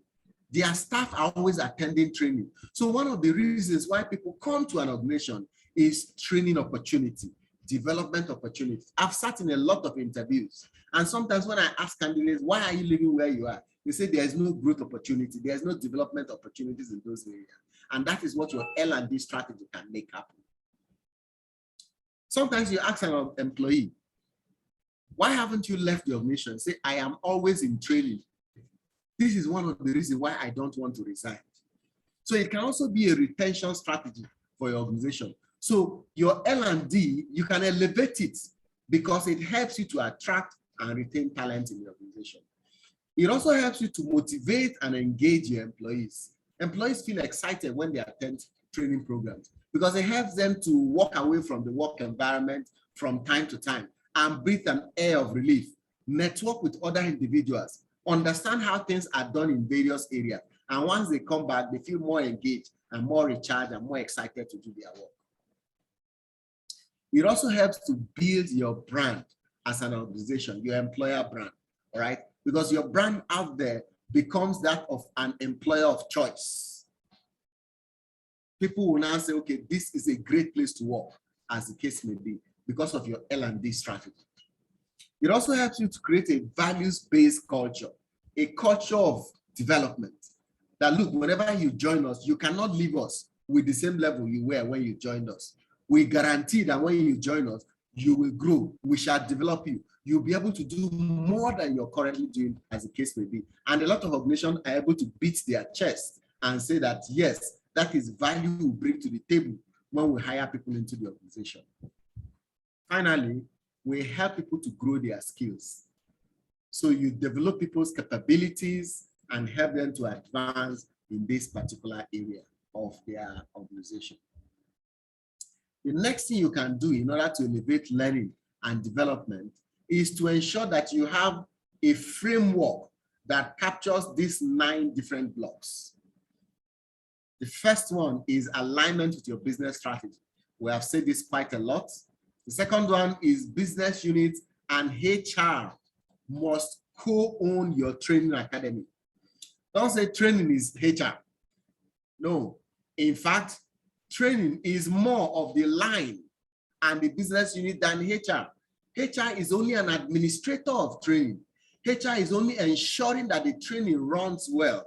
Their staff are always attending training. So one of the reasons why people come to an organization is training opportunity, development opportunity. I've sat in a lot of interviews, and sometimes when I ask candidates, why are you living where you are? They say there is no growth opportunity, there is no development opportunities in those areas. And that is what your L&D strategy can make happen. Sometimes you ask an employee, why haven't you left the organization? Say, I am always in training. This is one of the reasons why I don't want to resign. So it can also be a retention strategy for your organization. So your L&D, you can elevate it because it helps you to attract and retain talent in your organization. It also helps you to motivate and engage your employees. Employees feel excited when they attend training programs because it helps them to walk away from the work environment from time to time and breathe an air of relief, network with other individuals, understand how things are done in various areas. And once they come back, they feel more engaged and more recharged and more excited to do their work. It also helps to build your brand as an organization, your employer brand, all right? Because your brand out there becomes that of an employer of choice. People will now say, okay, this is a great place to work, as the case may be, because of your L&D strategy. It also helps you to create a values-based culture, a culture of development. That look, whenever you join us, you cannot leave us with the same level you were when you joined us. We guarantee that when you join us, you will grow. We shall develop you. You'll be able to do more than you're currently doing, as the case may be. And a lot of organizations are able to beat their chest and say that, yes, that is value we bring to the table when we hire people into the organization. Finally, we help people to grow their skills. So you develop people's capabilities and help them to advance in this particular area of their organization. The next thing you can do in order to elevate learning and development is to ensure that you have a framework that captures these 9 different blocks. The first one is alignment with your business strategy. We have said this quite a lot. The second one is business units and HR must co-own your training academy. Don't say training is HR. No, in fact, training is more of the line and the business unit than HR. HR is only an administrator of training. HR is only ensuring that the training runs well.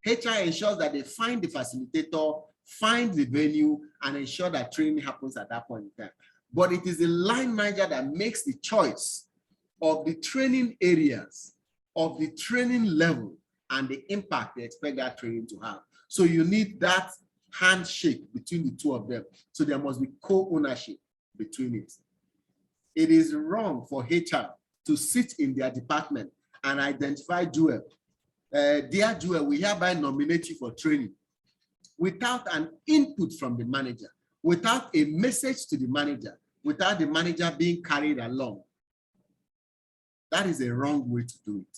HR ensures that they find the facilitator, find the venue, and ensure that training happens at that point in time. But it is the line manager that makes the choice of the training areas, of the training level, and the impact they expect that training to have. So you need that handshake between the two of them. So there must be co-ownership between it. It is wrong for HR to sit in their department and identify Joel. Dear Joel, we hereby nominate you for training without an input from the manager, without a message to the manager, without the manager being carried along. That is a wrong way to do it.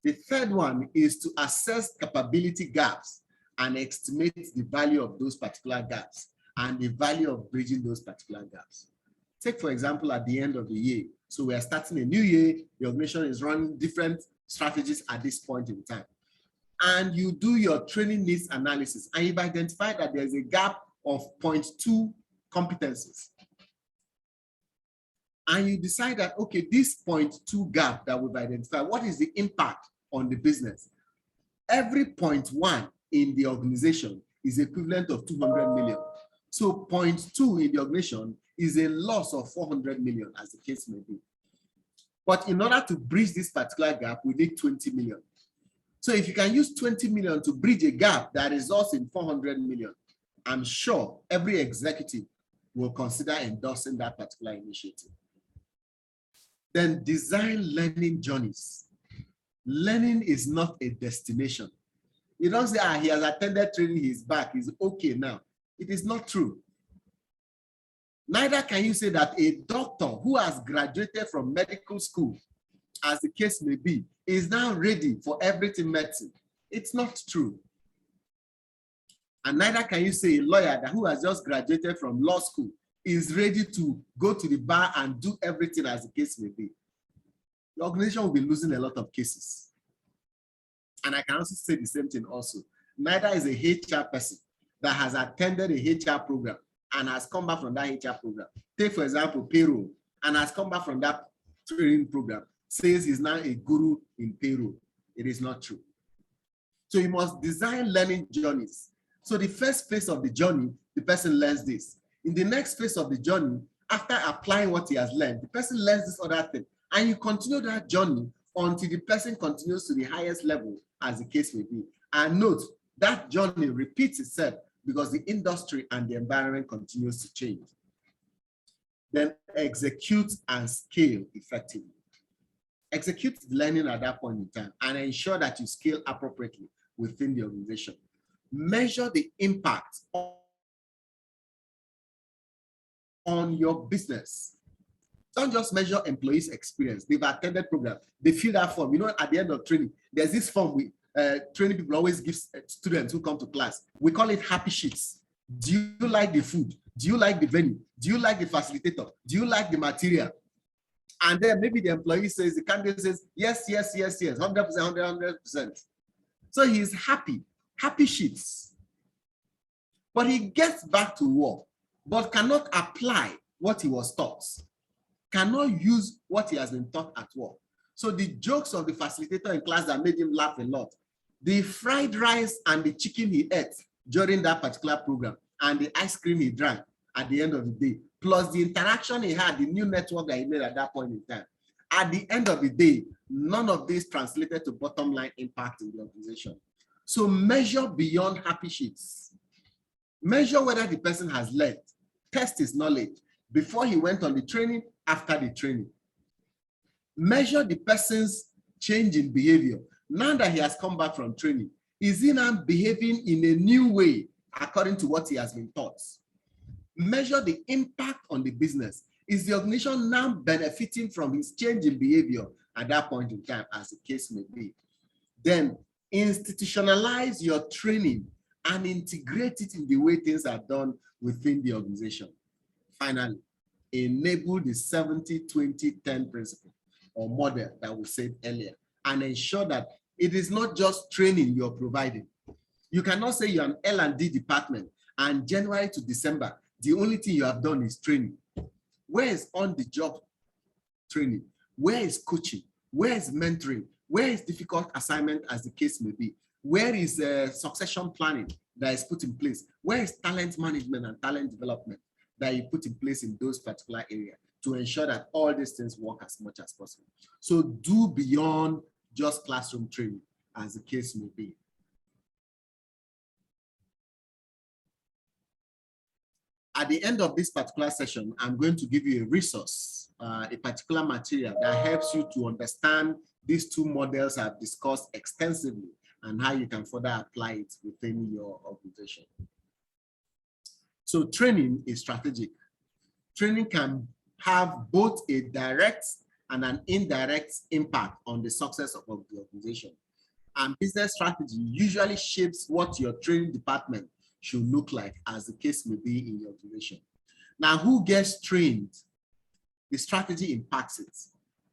The third one is to assess capability gaps and estimate the value of those particular gaps and the value of bridging those particular gaps. Take, for example, at the end of the year. So we are starting a new year. The organization is running different strategies at this point in time. And you do your training needs analysis, and you've identified that there's a gap of 0.2 competencies. And you decide that, okay, this 0.2 gap that we've identified, what is the impact on the business? Every 0.1 in the organization is equivalent of 200 million. So 0.2 in the organization is a loss of 400 million, as the case may be. But in order to bridge this particular gap, we need 20 million. So if you can use 20 million to bridge a gap that results in 400 million, I'm sure every executive will consider endorsing that particular initiative. Then design learning journeys. Learning is not a destination. You don't say, he has attended training, he's back, he's okay now. It is not true. Neither can you say that a doctor who has graduated from medical school, as the case may be, is now ready for everything medicine. It's not true. And neither can you say a lawyer who has just graduated from law school is ready to go to the bar and do everything, as the case may be. The organization will be losing a lot of cases. And I can also say the same thing also. Neither is a HR person that has attended a HR program and has come back from that HR program. Take, for example, payroll, and has come back from that training program, says he's now a guru in payroll. It is not true. So you must design learning journeys. So the first phase of the journey, the person learns this. In the next phase of the journey, after applying what he has learned, the person learns this other thing. And you continue that journey until the person continues to the highest level, as the case may be. And note, that journey repeats itself because the industry and the environment continues to change. Then execute and scale effectively. Execute learning at that point in time and ensure that you scale appropriately within the organization. Measure the impact on your business. Don't just measure employees' experience. They've attended programs. They fill that form. You know, at the end of training, there's this form we training people always give students who come to class. We call it happy sheets. Do you like the food? Do you like the venue? Do you like the facilitator? Do you like the material? And then maybe the employee says, the candidate says, yes, yes, yes, yes, 100%, 100%. So he's happy, happy sheets. But he gets back to work, but cannot apply what he was taught, cannot use what he has been taught at work. So the jokes of the facilitator in class that made him laugh a lot, the fried rice and the chicken he ate during that particular program, and the ice cream he drank at the end of the day, plus the interaction he had, the new network that he made at that point in time. At the end of the day, none of this translated to bottom line impact in the organization. So measure beyond happy sheets. Measure whether the person has learned. Test his knowledge before he went on the training, after the training. Measure the person's change in behavior. Now that he has come back from training, is he now behaving in a new way according to what he has been taught? Measure the impact on the business. Is the organization now benefiting from his change in behavior at that point in time, as the case may be? Then institutionalize your training and integrate it in the way things are done within the organization. Finally, enable the 70-20-10 principle or model that we said earlier, and ensure that it is not just training you're providing. You cannot say you're an L&D department and January to December, the only thing you have done is training. Where is on-the-job training? Where is coaching? Where is mentoring? Where is difficult assignment, as the case may be? Where is succession planning that is put in place? Where is talent management and talent development that you put in place in those particular areas to ensure that all these things work as much as possible? So do beyond just classroom training, as the case may be. At the end of this particular session, I'm going to give you a resource, a particular material that helps you to understand these two models I've discussed extensively and how you can further apply it within your organization. So training is strategic. Training can have both a direct and an indirect impact on the success of the organization. And business strategy usually shapes what your training department should look like, as the case may be in your organization. Now, who gets trained? The strategy impacts it.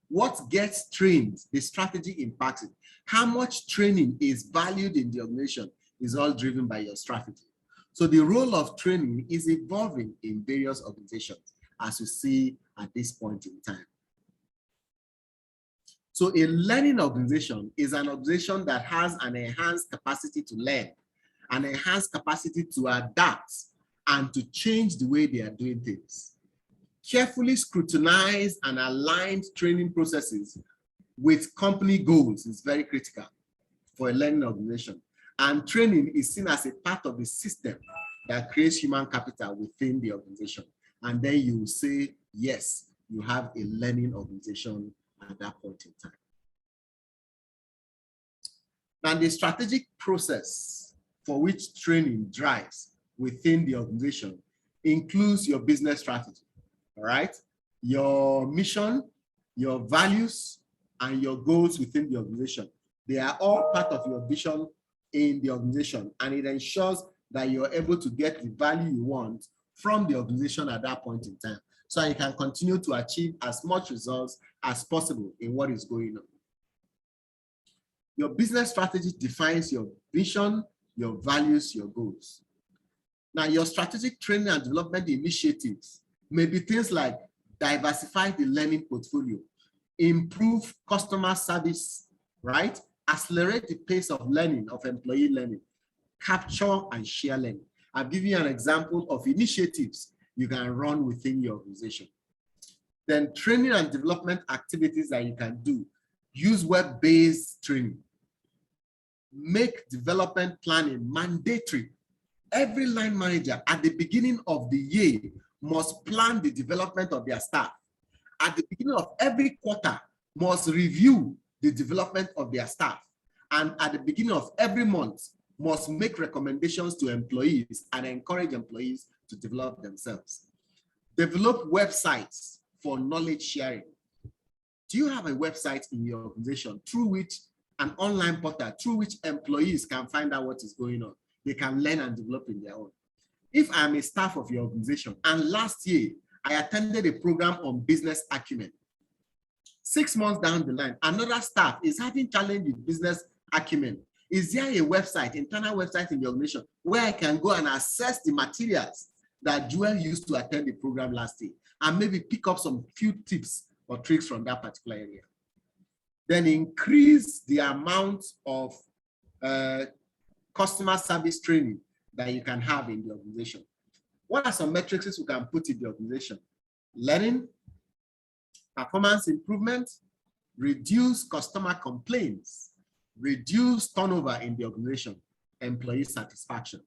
What gets trained? The strategy impacts it. How much training is valued in the organization is all driven by your strategy. So the role of training is evolving in various organizations, as you see at this point in time. So a learning organization is an organization that has an enhanced capacity to learn, an enhanced capacity to adapt and to change the way they are doing things. Carefully scrutinize and align training processes with company goals is very critical for a learning organization. And training is seen as a part of the system that creates human capital within the organization. And then you will say, yes, you have a learning organization at that point in time. Now, the strategic process for which training drives within the organization includes your business strategy, all right? Your mission, your values, and your goals within the organization. They are all part of your vision in the organization, and it ensures that you're able to get the value you want from the organization at that point in time, so you can continue to achieve as much results as possible in what is going on. Your business strategy defines your vision, your values, your goals. Now, your strategic training and development initiatives may be things like diversify the learning portfolio, improve customer service, right? Accelerate the pace of learning, of employee learning, capture and share learning. I'll give you an example of initiatives you can run within your organization. Then training and development activities that you can do. Use web-based training. Make development planning mandatory. Every line manager at the beginning of the year must plan the development of their staff. At the beginning of every quarter, must review the development of their staff. And at the beginning of every month, must make recommendations to employees and encourage employees to develop themselves. Develop websites for knowledge sharing. Do you have a website in your organization through which an online portal through which employees can find out what is going on? They can learn and develop in their own. If I'm a staff of your organization and last year I attended a program on business acumen, 6 months down the line, another staff is having challenge with business acumen. Is there a website, internal website in the organization where I can go and access the materials that Joel used to attend the program last year and maybe pick up some few tips or tricks from that particular area? Then increase the amount of customer service training that you can have in the organization. What are some metrics we can put in the organization? Learning, performance improvement, reduce customer complaints, reduce turnover in the organization, employee satisfaction.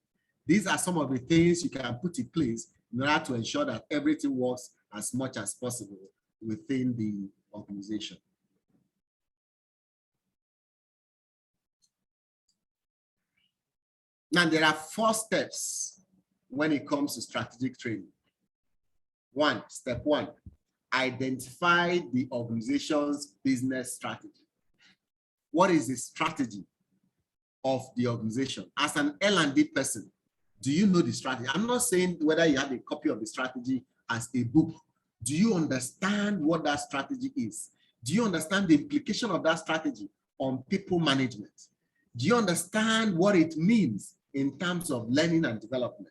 These are some of the things you can put in place in order to ensure that everything works as much as possible within the organization. Now, there are 4 steps when it comes to strategic training. Step one, identify the organization's business strategy. What is the strategy of the organization? As an L&D person, do you know the strategy? I'm not saying whether you have a copy of the strategy as a book. Do you understand what that strategy is? Do you understand the implication of that strategy on people management? Do you understand what it means in terms of learning and development?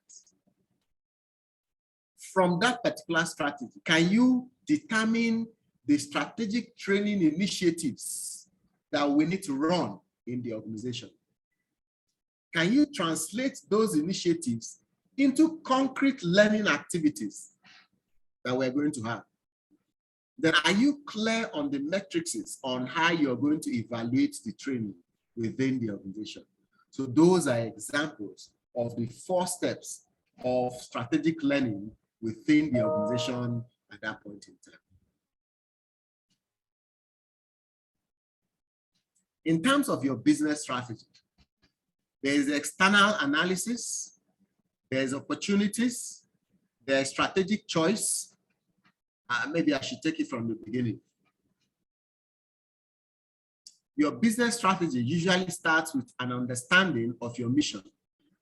From that particular strategy, can you determine the strategic training initiatives that we need to run in the organization? Can you translate those initiatives into concrete learning activities that we're going to have? Then are you clear on the metrics on how you're going to evaluate the training within the organization? So those are examples of the 4 steps of strategic learning within the organization at that point in time. In terms of your business strategy, there is external analysis, there's opportunities, there's strategic choice. Maybe I should take it from the beginning. Your business strategy usually starts with an understanding of your mission.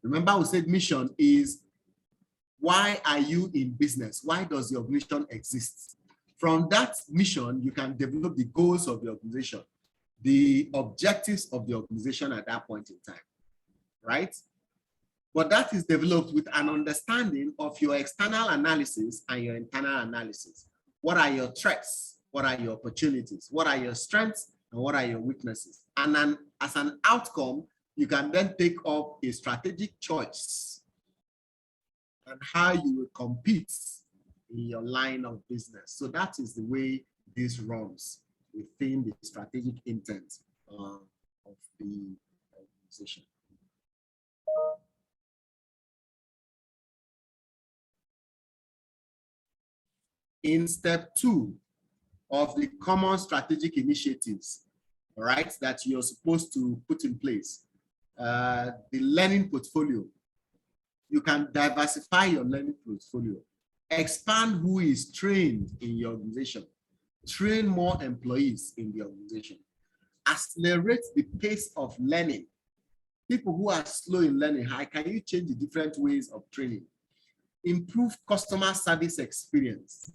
Remember, we said mission is why are you in business? Why does your mission exist? From that mission, you can develop the goals of the organization, the objectives of the organization at that point in time, right? But that is developed with an understanding of your external analysis and your internal analysis. What are your threats? What are your opportunities? What are your strengths? And what are your weaknesses? And then as an outcome, you can then take up a strategic choice and how you will compete in your line of business. So that is the way this runs within the strategic intent of the organization. In step 2 of the common strategic initiatives, all right, that you're supposed to put in place, the learning portfolio. You can diversify your learning portfolio, expand who is trained in your organization, train more employees in the organization, accelerate the pace of learning. People who are slow in learning, how can you change the different ways of training? Improve customer service experience,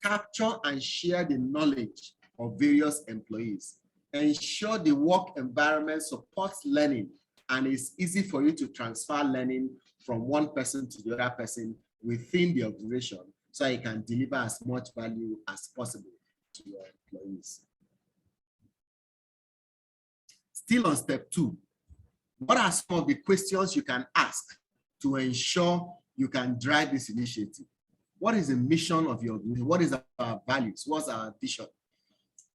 capture and share the knowledge of various employees, ensure the work environment supports learning and is easy for you to transfer learning from one person to the other person within the organization so you can deliver as much value as possible to your employees. Still on step 2, what are some of the questions you can ask to ensure you can drive this initiative? What is the mission of your organization? What is our values? What's our vision?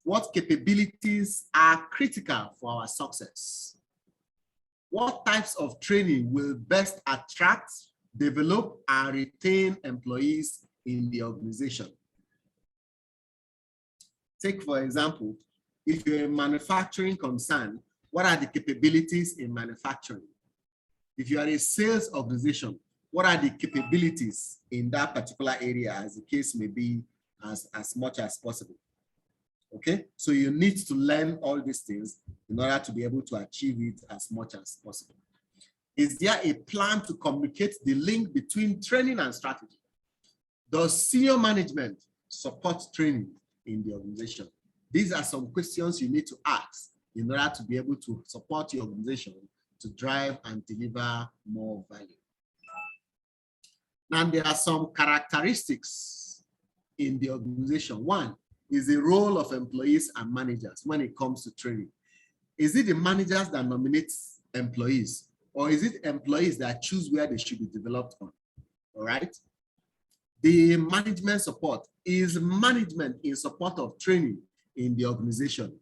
What capabilities are critical for our success? What types of training will best attract, develop, and retain employees in the organization? Take, for example, if you're a manufacturing concern, what are the capabilities in manufacturing? If you are a sales organization, what are the capabilities in that particular area, as the case may be, as much as possible? Okay, so you need to learn all these things in order to be able to achieve it as much as possible. Is there a plan to communicate the link between training and strategy? Does senior management support training in the organization? These are some questions you need to ask in order to be able to support your organization to drive and deliver more value. Now, there are some characteristics in the organization. One is the role of employees and managers when it comes to training. Is it the managers that nominate employees, or is it employees that choose where they should be developed on? All right. The management support is management in support of training in the organization.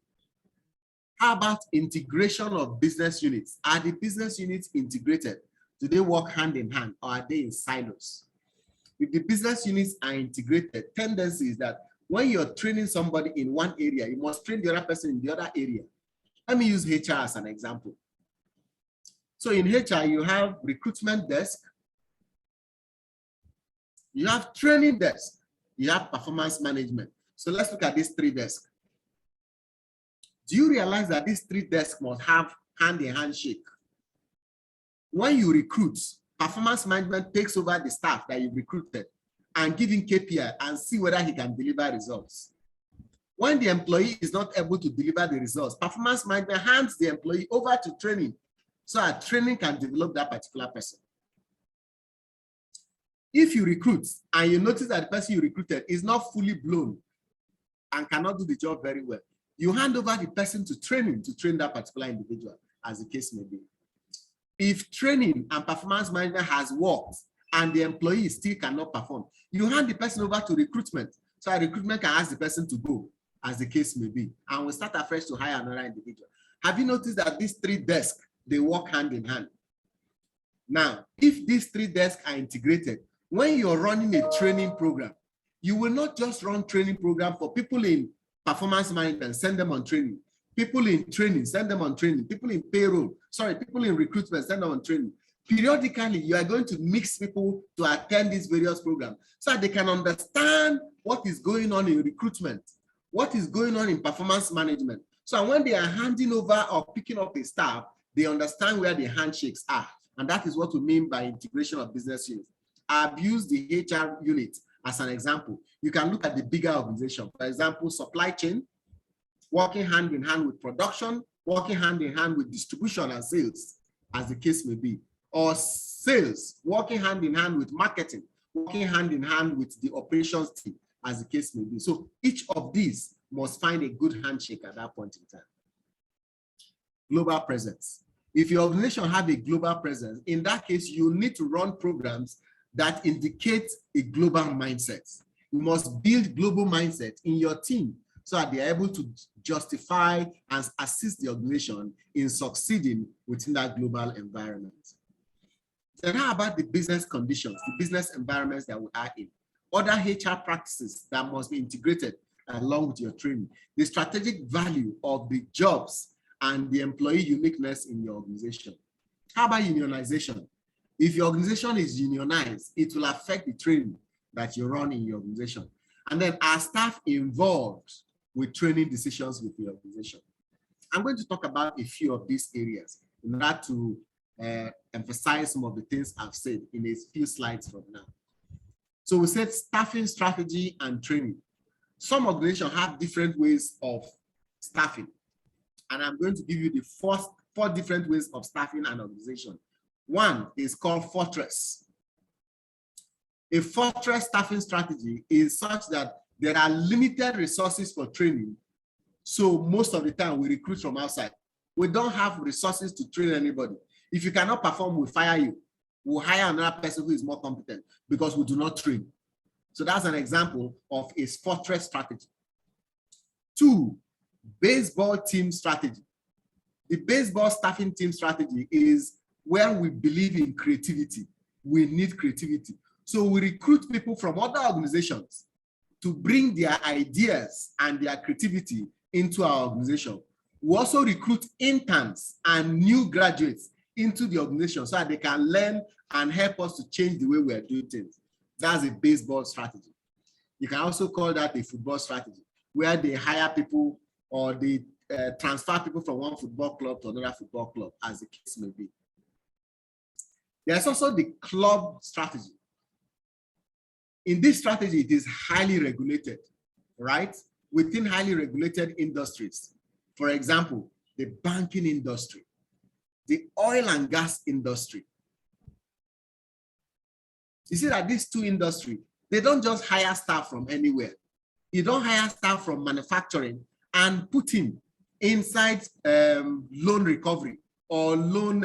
How about integration of business units? Are the business units integrated Do they work hand in hand, or are they in silos? If the business units are integrated, tendency is that when you're training somebody in one area, you must train the other person in the other area. Let me use HR as an example. So in HR, you have recruitment desk, you have training desk, you have performance management. So let's look at these three desks. Do you realize that these three desks must have hand-in-hand shake? When you recruit, performance management takes over the staff that you've recruited and give him KPI and see whether he can deliver results. When the employee is not able to deliver the results, performance management hands the employee over to training so that training can develop that particular person. If you recruit and you notice that the person you recruited is not fully blown and cannot do the job very well, you hand over the person to training to train that particular individual, as the case may be. If training and performance management has worked and the employee still cannot perform, you hand the person over to recruitment so that recruitment can ask the person to go, as the case may be, and we start afresh to hire another individual. Have you noticed that these three desks, they work hand in hand? Now, if these three desks are integrated, when you're running a training program, you will not just run training program for people in performance management, send them on training. People in training, send them on training. People in payroll, people in recruitment, send them on training. Periodically, you are going to mix people to attend these various programs so that they can understand what is going on in recruitment, what is going on in performance management. So when they are handing over or picking up a staff, they understand where the handshakes are. And that is what we mean by integration of business units. I've used the HR unit as an example. You can look at the bigger organization. For example, supply chain, working hand in hand with production, working hand in hand with distribution and sales, as the case may be. Or sales, working hand in hand with marketing, working hand in hand with the operations team, as the case may be. So each of these must find a good handshake at that point in time. Global presence. If your organization have a global presence, in that case, you need to run programs that indicate a global mindset. You must build global mindset in your team so that they are able to justify and assist the organization in succeeding within that global environment. Then how about the business conditions, the business environments that we are in? Other HR practices that must be integrated along with your training. The strategic value of the jobs and the employee uniqueness in your organization. How about unionization? If your organization is unionized, it will affect the training that you run in your organization. And then are staff involved with training decisions with the organization? I'm going to talk about a few of these areas in order to emphasize some of the things I've said in a few slides from now. So we said staffing strategy and training. Some organizations have different ways of staffing. And I'm going to give you the four different ways of staffing an organization. One is called Fortress. A Fortress staffing strategy is such that there are limited resources for training. So most of the time we recruit from outside. We don't have resources to train anybody. If you cannot perform, we'll fire you. We'll hire another person who is more competent because we do not train. So that's an example of a Fortress strategy. Two, baseball team strategy. The baseball staffing team strategy is where we believe in creativity. We need creativity. So we recruit people from other organizations to bring their ideas and their creativity into our organization. We also recruit interns and new graduates into the organization so that they can learn and help us to change the way we are doing things. That's a baseball strategy. You can also call that a football strategy, where they hire people or they transfer people from one football club to another football club, as the case may be. There's also the club strategy. In this strategy, it is highly regulated, right? Within highly regulated industries. For example, the banking industry, the oil and gas industry. You see that these two industries, they don't just hire staff from anywhere. You don't hire staff from manufacturing and put him inside loan recovery or loan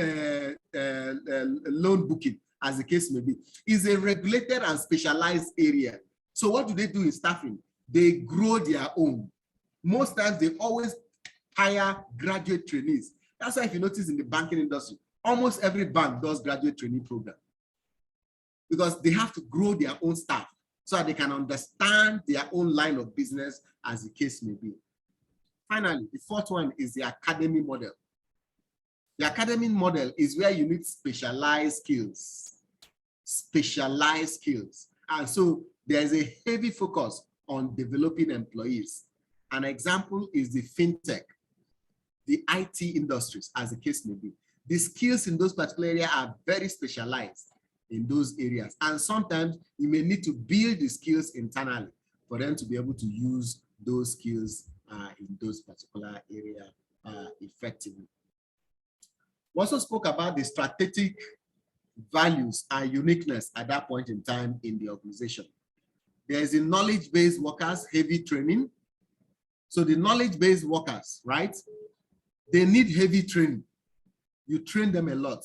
booking, as the case may be. It's a regulated and specialized area. So what do they do in staffing? They grow their own. Most times they always hire graduate trainees. That's why if you notice in the banking industry, Almost every bank does graduate training program because they have to grow their own staff so that they can understand their own line of business as the case may be. Finally, the fourth one is the academy model. The academy model is where you need specialized skills. Specialized skills. And so there's a heavy focus on developing employees. An example is the fintech, the IT industries, as the case may be. The skills in those particular areas are very specialized in those areas. And sometimes you may need to build the skills internally for them to be able to use those skills in those particular areas effectively. We also spoke about the strategic values and uniqueness at that point in time in the organization. There is a knowledge-based workers, heavy training. So the knowledge-based workers, right? They need heavy training. You train them a lot.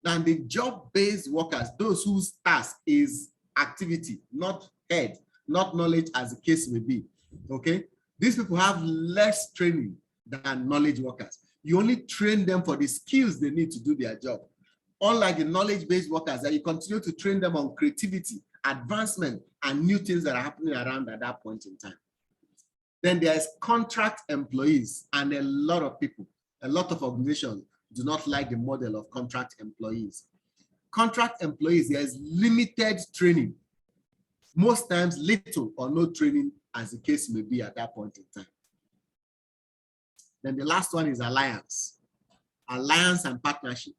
And the job-based workers, those whose task is activity, not head, not knowledge as the case may be, okay? These people have less training than knowledge workers. You only train them for the skills they need to do their job. Unlike the knowledge-based workers, that you continue to train them on creativity, advancement, and new things that are happening around at that point in time. Then there's contract employees, and a lot of people, a lot of organizations do not like the model of contract employees. Contract employees, there's limited training. Most times, little or no training, as the case may be at that point in time. Then the last one is alliance. Alliance and partnership,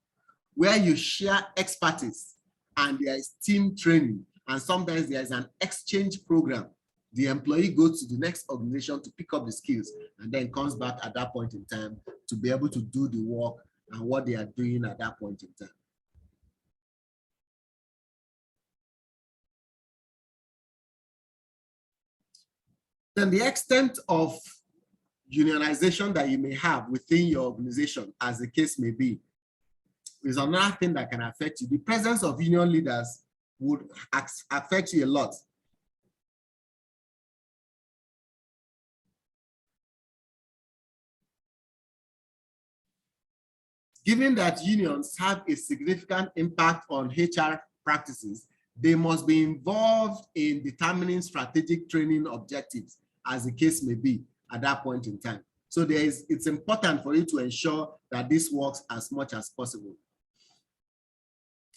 where you share expertise and there is team training, and sometimes there is an exchange program. The employee goes to the next organization to pick up the skills and then comes back at that point in time to be able to do the work and what they are doing at that point in time. Then the extent of unionization that you may have within your organization, as the case may be, is another thing that can affect you. The presence of union leaders would affect you a lot. Given that unions have a significant impact on HR practices, they must be involved in determining strategic training objectives, as the case may be at that point in time. So it's important for you to ensure that this works as much as possible.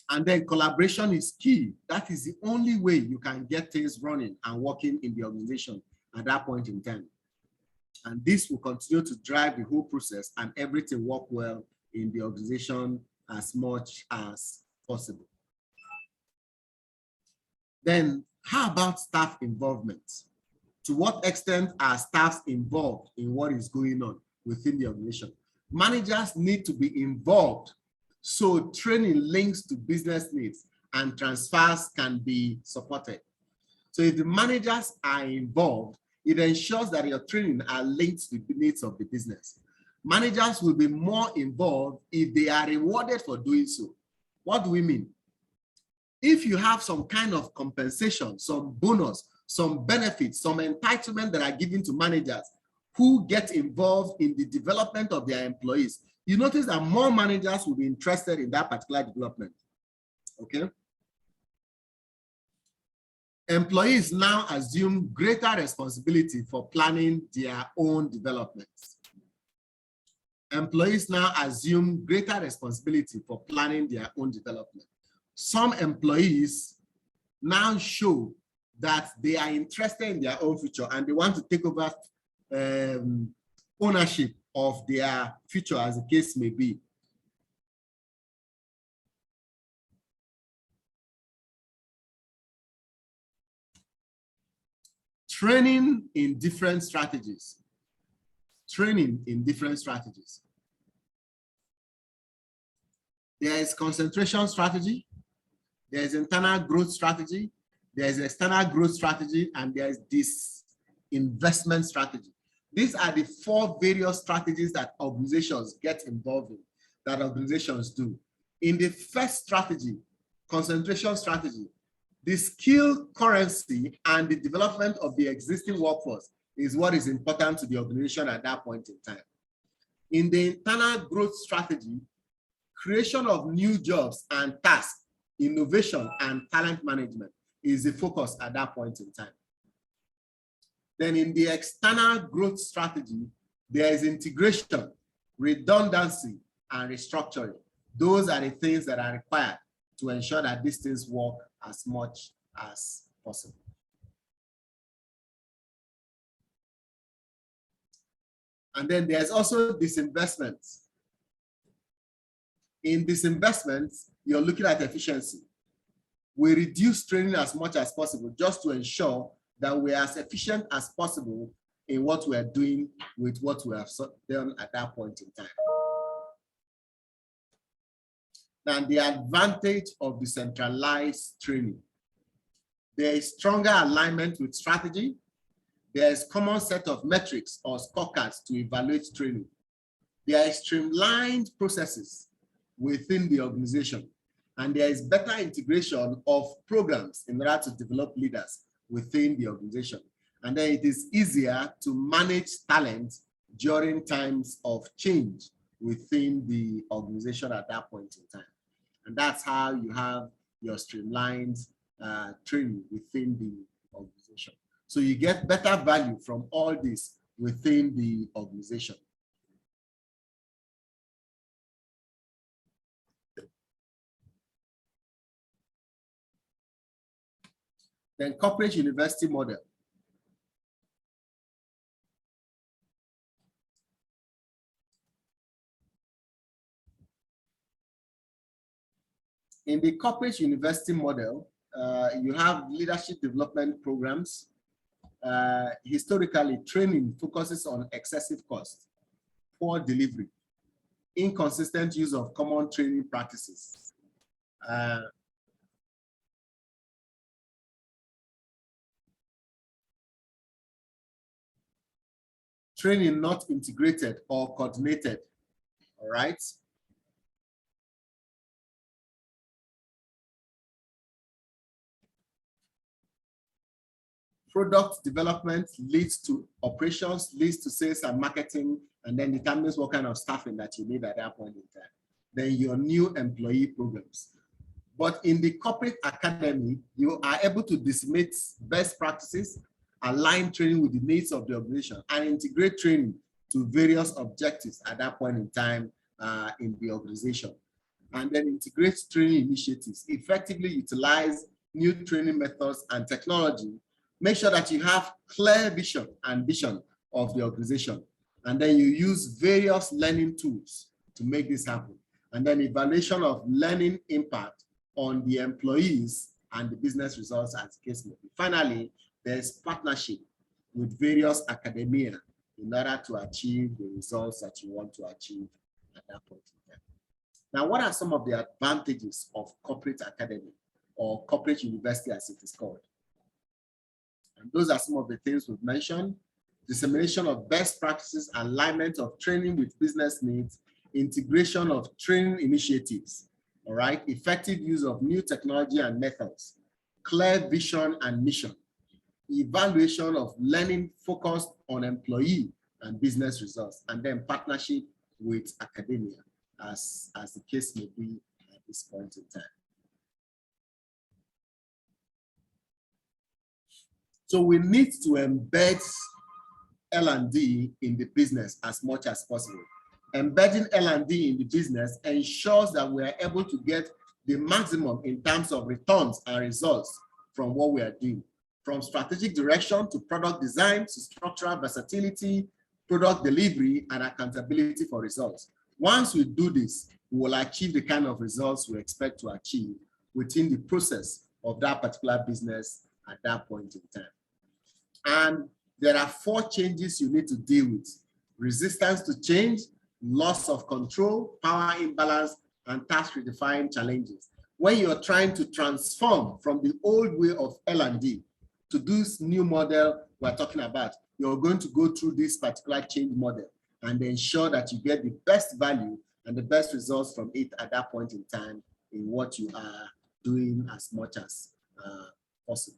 And then collaboration is key. That is the only way you can get things running and working in the organization at that point in time. And this will continue to drive the whole process and everything work well in the organization as much as possible. Then how about staff involvement? To what extent are staffs involved in what is going on within the organization? Managers need to be involved so training links to business needs and transfers can be supported. So if the managers are involved, it ensures that your training are linked to the needs of the business. Managers will be more involved if they are rewarded for doing so. What do we mean? If you have some kind of compensation, some bonus, some benefits, some entitlement that are given to managers who get involved in the development of their employees, you notice that more managers will be interested in that particular development, okay? Employees now assume greater responsibility for planning their own developments. Employees now assume greater responsibility for planning their own development. Some employees now show that they are interested in their own future and they want to take over ownership of their future, as the case may be. Training in different strategies. Training in different strategies. There is concentration strategy, there is internal growth strategy, there is external growth strategy, and there is this investment strategy. These are the four various strategies that organizations get involved in, that organizations do. In the first strategy, concentration strategy, the skill currency and the development of the existing workforce is what is important to the organization at that point in time. In the internal growth strategy, creation of new jobs and tasks, innovation and talent management is the focus at that point in time. Then in the external growth strategy, there is integration, redundancy, and restructuring. Those are the things that are required to ensure that these things work as much as possible. And then there's also disinvestment. In disinvestment, you're looking at efficiency. We reduce training as much as possible just to ensure that we are as efficient as possible in what we are doing with what we have done at that point in time. And the advantage of decentralized training. There is stronger alignment with strategy. There is common set of metrics or scorecards to evaluate training. There are streamlined processes within the organization. And there is better integration of programs in order to develop leaders within the organization. And then it is easier to manage talent during times of change within the organization at that point in time. And that's how you have your streamlined training within the organization. So you get better value from all this within the organization. Then corporate university model. In the corporate university model, you have leadership development programs. Historically, training focuses on excessive cost, poor delivery, inconsistent use of common training practices. Training not integrated or coordinated, all right? Product development leads to operations, leads to sales and marketing, and then determines what kind of staffing that you need at that point in time. Then your new employee programs. But in the corporate academy, you are able to disseminate best practices, align training with the needs of the organization, and integrate training to various objectives at that point in time in the organization. And then integrate training initiatives, effectively utilize new training methods and technology. Make sure that you have clear vision and vision of the organization. And then you use various learning tools to make this happen. And then evaluation of learning impact on the employees and the business results as the case may be. Finally, there's partnership with various academia in order to achieve the results that you want to achieve at that point in time. Now, what are some of the advantages of corporate academy or corporate university as it is called? And those are some of the things we've mentioned: dissemination of best practices, alignment of training with business needs, integration of training initiatives, all right, effective use of new technology and methods, clear vision and mission, evaluation of learning focused on employee and business results, and then partnership with academia as the case may be at this point in time. So we need to embed L&D in the business as much as possible. Embedding L&D in the business ensures that we are able to get the maximum in terms of returns and results from what we are doing, from strategic direction to product design to structural versatility, product delivery, and accountability for results. Once we do this, we will achieve the kind of results we expect to achieve within the process of that particular business at that point in time. And there are 4 changes you need to deal with: resistance to change, loss of control, power imbalance, and task redefined challenges. When you're trying to transform from the old way of L&D to this new model we're talking about, you're going to go through this particular change model and ensure that you get the best value and the best results from it at that point in time in what you are doing as much as possible.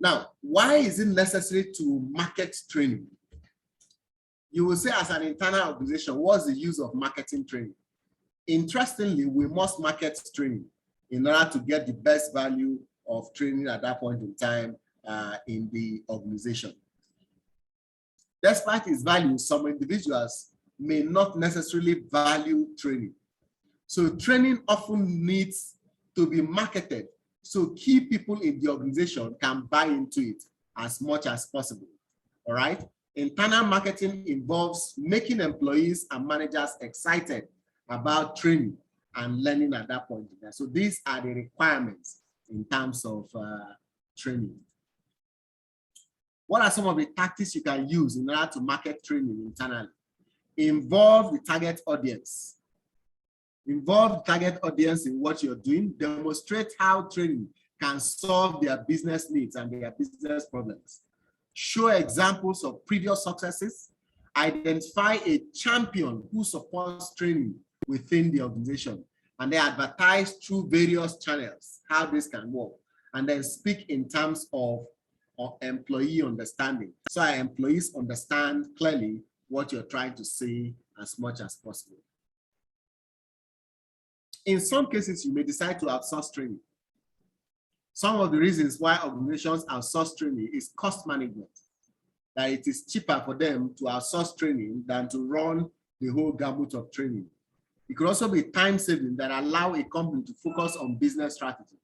Now, why is it necessary to market training? You will say as an internal organization, what's the use of marketing training? Interestingly, we must market training in order to get the best value of training at that point in time in the organization. Despite its value, some individuals may not necessarily value training. So training often needs to be marketed so key people in the organization can buy into it as much as possible. All right. Internal marketing involves making employees and managers excited about training and learning at that point. So these are the requirements in terms of training. What are some of the tactics you can use in order to market training internally? Involve the target audience. Involve the target audience in what you're doing. Demonstrate how training can solve their business needs and their business problems. Show examples of previous successes. Identify a champion who supports training within the organization, and they advertise through various channels how this can work, and then speak in terms of employee understanding, so our employees understand clearly what you're trying to say as much as possible. In some cases, you may decide to outsource training. Some of the reasons why organizations outsource training is cost management, that it is cheaper for them to outsource training than to run the whole gamut of training. It could also be time saving that allow a company to focus on business strategy.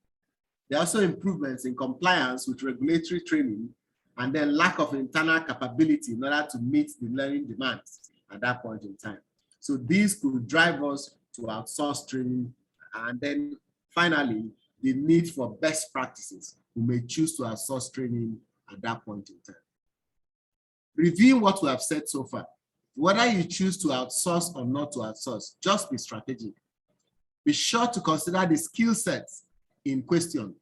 There are also improvements in compliance with regulatory training, and then lack of internal capability in order to meet the learning demands at that point in time. So these could drive us to outsource training. And then finally, the need for best practices. We may choose to outsource training at that point in time. Review what we have said so far. Whether you choose to outsource or not to outsource, just be strategic. Be sure to consider the skill sets in question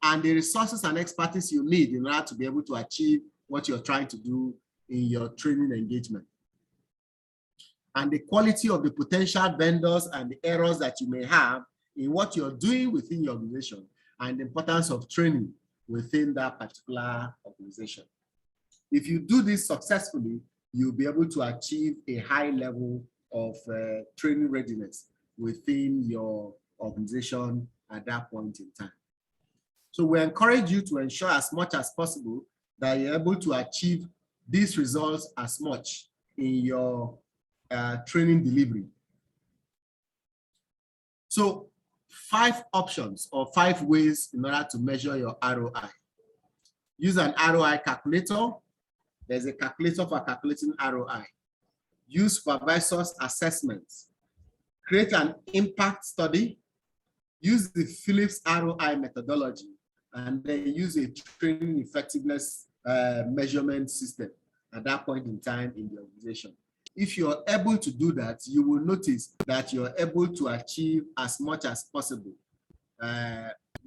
and the resources and expertise you need in order to be able to achieve what you're trying to do in your training engagement. And the quality of the potential vendors and the errors that you may have in what you're doing within your organization, and the importance of training within that particular organization. If you do this successfully, you'll be able to achieve a high level of training readiness within your organization at that point in time. So we encourage you to ensure as much as possible that you're able to achieve these results as much in your training delivery. So 5 options or 5 ways in order to measure your ROI. Use an ROI calculator. There's a calculator for calculating ROI. Use supervisors' assessments. Create an impact study. Use the Phillips ROI methodology, and then use a training effectiveness measurement system at that point in time in the organization. If you're able to do that, you will notice that you're able to achieve as much as possible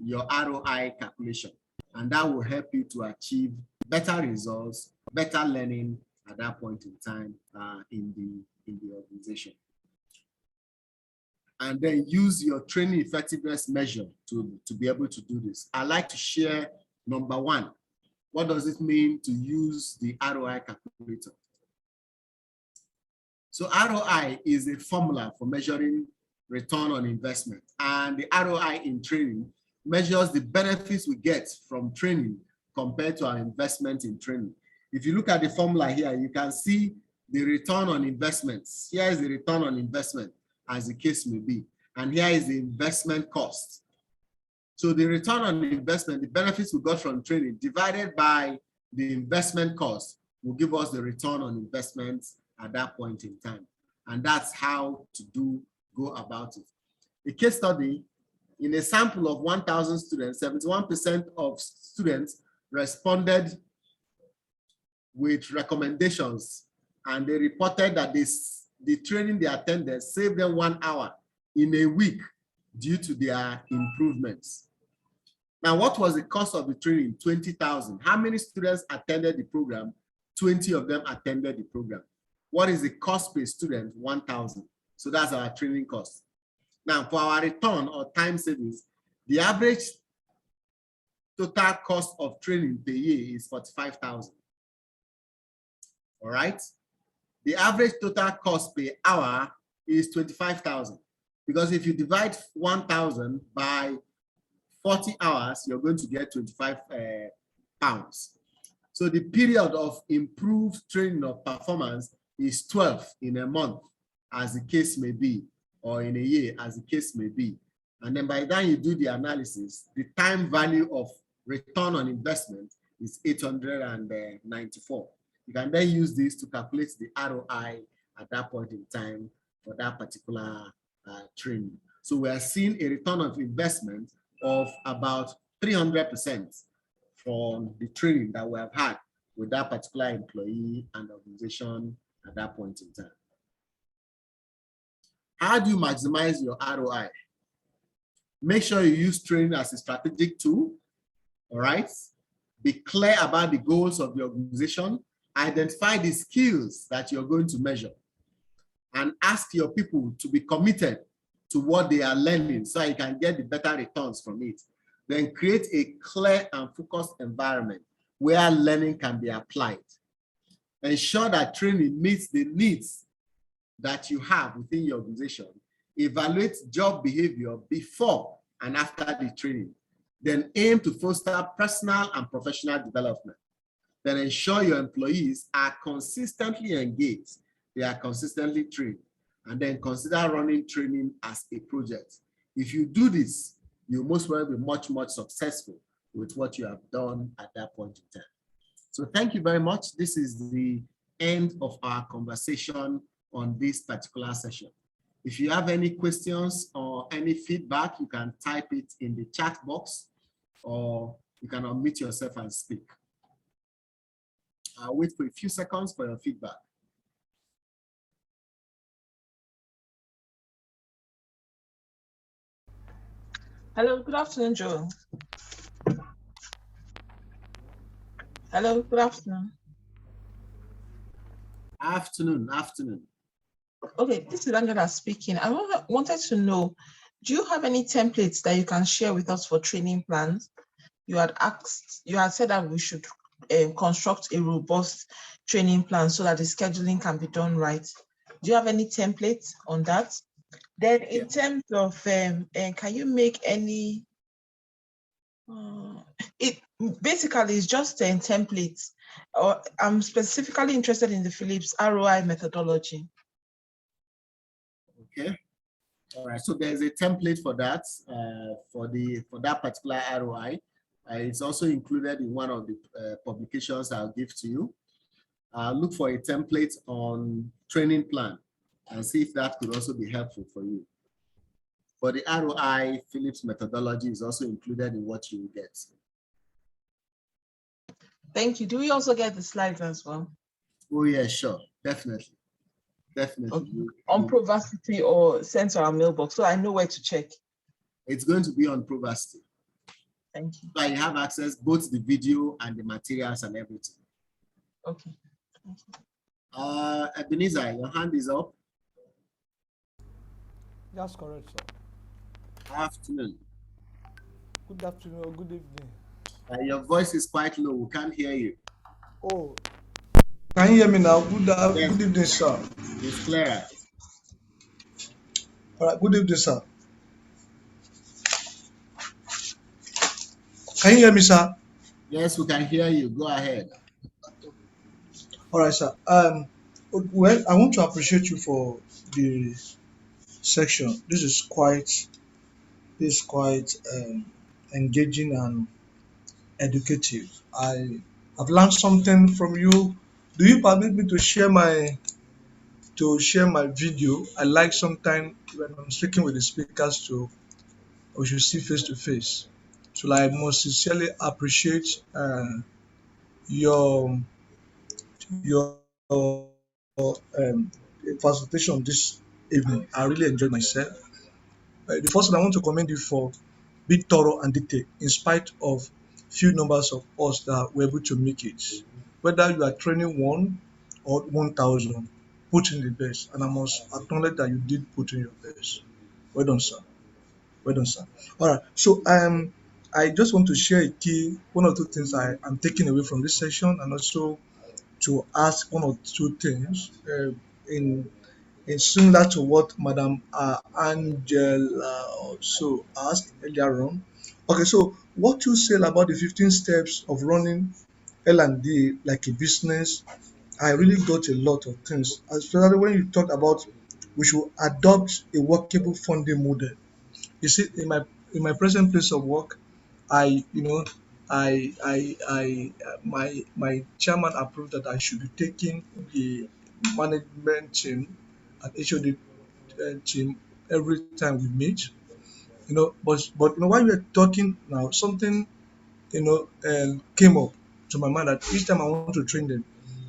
your ROI calculation, and that will help you to achieve better results, better learning at that point in time in the organization. And then use your training effectiveness measure to be able to do this. I like to share number 1. What does it mean to use the ROI calculator? So ROI is a formula for measuring return on investment. And the ROI in training measures the benefits we get from training compared to our investment in training. If you look at the formula here, you can see the return on investments. Here is the return on investment, as the case may be. And here is the investment cost. So the return on investment, the benefits we got from training divided by the investment cost will give us the return on investment at that point in time. And that's how to go about it. A case study, in a sample of 1,000 students, 71% of students responded with recommendations, and they reported that the training they attended saved them 1 hour in a week due to their improvements. Now, what was the cost of the training? 20,000. How many students attended the program? 20 of them attended the program. What is the cost per student? 1,000. So that's our training cost. Now, for our return or time savings, the average total cost of training per year is 45,000. All right. The average total cost per hour is 25,000. Because if you divide 1,000 by 40 hours, you're going to get 25 pounds. So the period of improved training or performance is 12 in a month, as the case may be, or in a year, as the case may be. And then by the time you do the analysis, the time value of return on investment is 894. You can then use this to calculate the ROI at that point in time for that particular training. So we are seeing a return of investment of about 300% from the training that we have had with that particular employee and organization at that point in time. How do you maximize your ROI? Make sure you use training as a strategic tool, all right? Be clear about the goals of the organization, identify the skills that you're going to measure, and ask your people to be committed to what they are learning so you can get the better returns from it. Then create a clear and focused environment where learning can be applied. Ensure that training meets the needs that you have within your organization. Evaluate job behavior before and after the training. Then aim to foster personal and professional development. Then ensure your employees are consistently engaged, they are consistently trained, and then consider running training as a project. If you do this, you most probably be much, much successful with what you have done at that point in time. So thank you very much. This is the end of our conversation on this particular session. If you have any questions or any feedback, you can type it in the chat box, or you can unmute yourself and speak. I'll wait for a few seconds for your feedback. Hello, good afternoon, Joe. Hello, good afternoon. Afternoon. Okay, this is Angela speaking. I wanted to know, do you have any templates that you can share with us for training plans? You had said that we should construct a robust training plan so that the scheduling can be done right. Do you have any templates on that? Then in terms of, can you make any, it basically is just a template, or I'm specifically interested in the Phillips ROI methodology. Okay. All right. So there's a template for that, for that particular ROI. It's also included in one of the publications I'll give to you. Look for a template on training plan and see if that could also be helpful for you. But the ROI Phillips methodology is also included in what you will get. Thank you. Do we also get the slides as well? Oh yeah, sure. Definitely. Okay. On Provacity or sent to our mailbox, so I know where to check. It's going to be on Provacity. Thank you. So you have access both the video and the materials and everything. Okay. Thank you. Ebenezer, your hand is up. That's correct, sir. Afternoon. Good afternoon or good evening. Your voice is quite low. We can't hear you. Oh, can you hear me now? Good evening, sir. It's clear. All right, good evening, sir. Can you hear me, sir? Yes, we can hear you. Go ahead. All right, sir. Well, I want to appreciate you for the section. This is quite engaging and educative. I've learned something from you. Do you permit me to share my video? I like sometimes when I'm speaking with the speakers we should see face to face. So I most sincerely appreciate your facilitation this evening. I really enjoyed myself. The first thing I want to commend you for being thorough and detailed in spite of few numbers of us that were able to make it. Whether you are training 1 or 1,000, put in the best. And I must acknowledge that you did put in your best. Well done, sir. Well done, sir. All right. So I just want to share one or two things I'm taking away from this session, and also to ask one or two things in similar to what Madam Angela also asked earlier on. Okay, so what you say about the 15 steps of running L&D like a business, I really got a lot of things, especially when you talk about we should adopt a workable funding model. You see, in my present place of work, I you know my chairman approved that I should be taking the management team and HOD team every time we meet. But while we're talking now, something came up to my mind that each time I want to train them,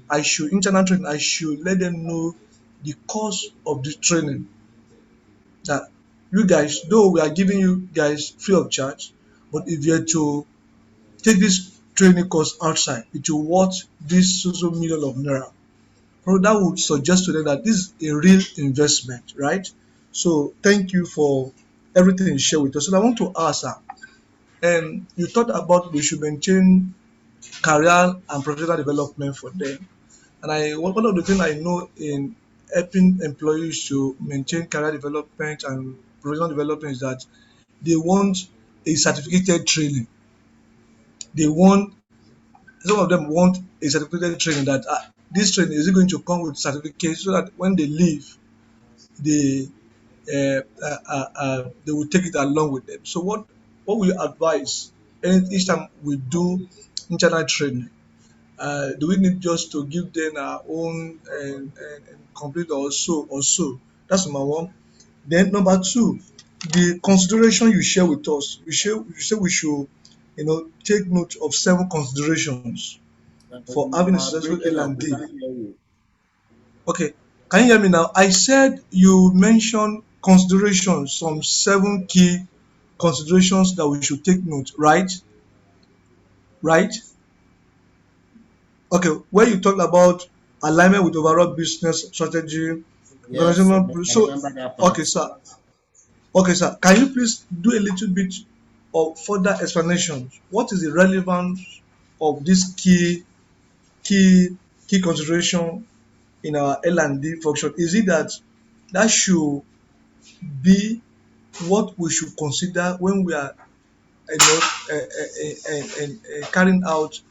I should internal training. I should let them know the cost of the training. That you guys, though we are giving you guys free of charge, but if you're to take this training course outside, it will worth this social million of naira. So that would suggest to them that this is a real investment, right? So thank you for everything you share with us. And I want to ask her, you talked about we should maintain career and professional development for them. And one of the things I know in helping employees to maintain career development and professional development is that they want a certificated training. They want Some of them want a certificated training that this training is it going to come with certificate so that when they leave, they they will take it along with them. So what we advise each time we do internal training, do we need just to give them our own and complete or so? That's number one. Then number two, the consideration you share with us, you say we should take note of 7 considerations for having You a are successful breaking up. We L&D. can't hear you. Okay, can you hear me now? I said you mentioned considerations, some 7 key considerations that we should take note, right? Right? Okay, where you talked about alignment with overall business strategy, Yes, organizational. I So, remember that okay, part. sir. Okay, sir. Can you please do a little bit of further explanation? What is the relevance of this key key consideration in our L&D function? Is it that should be what we should consider when we are carrying out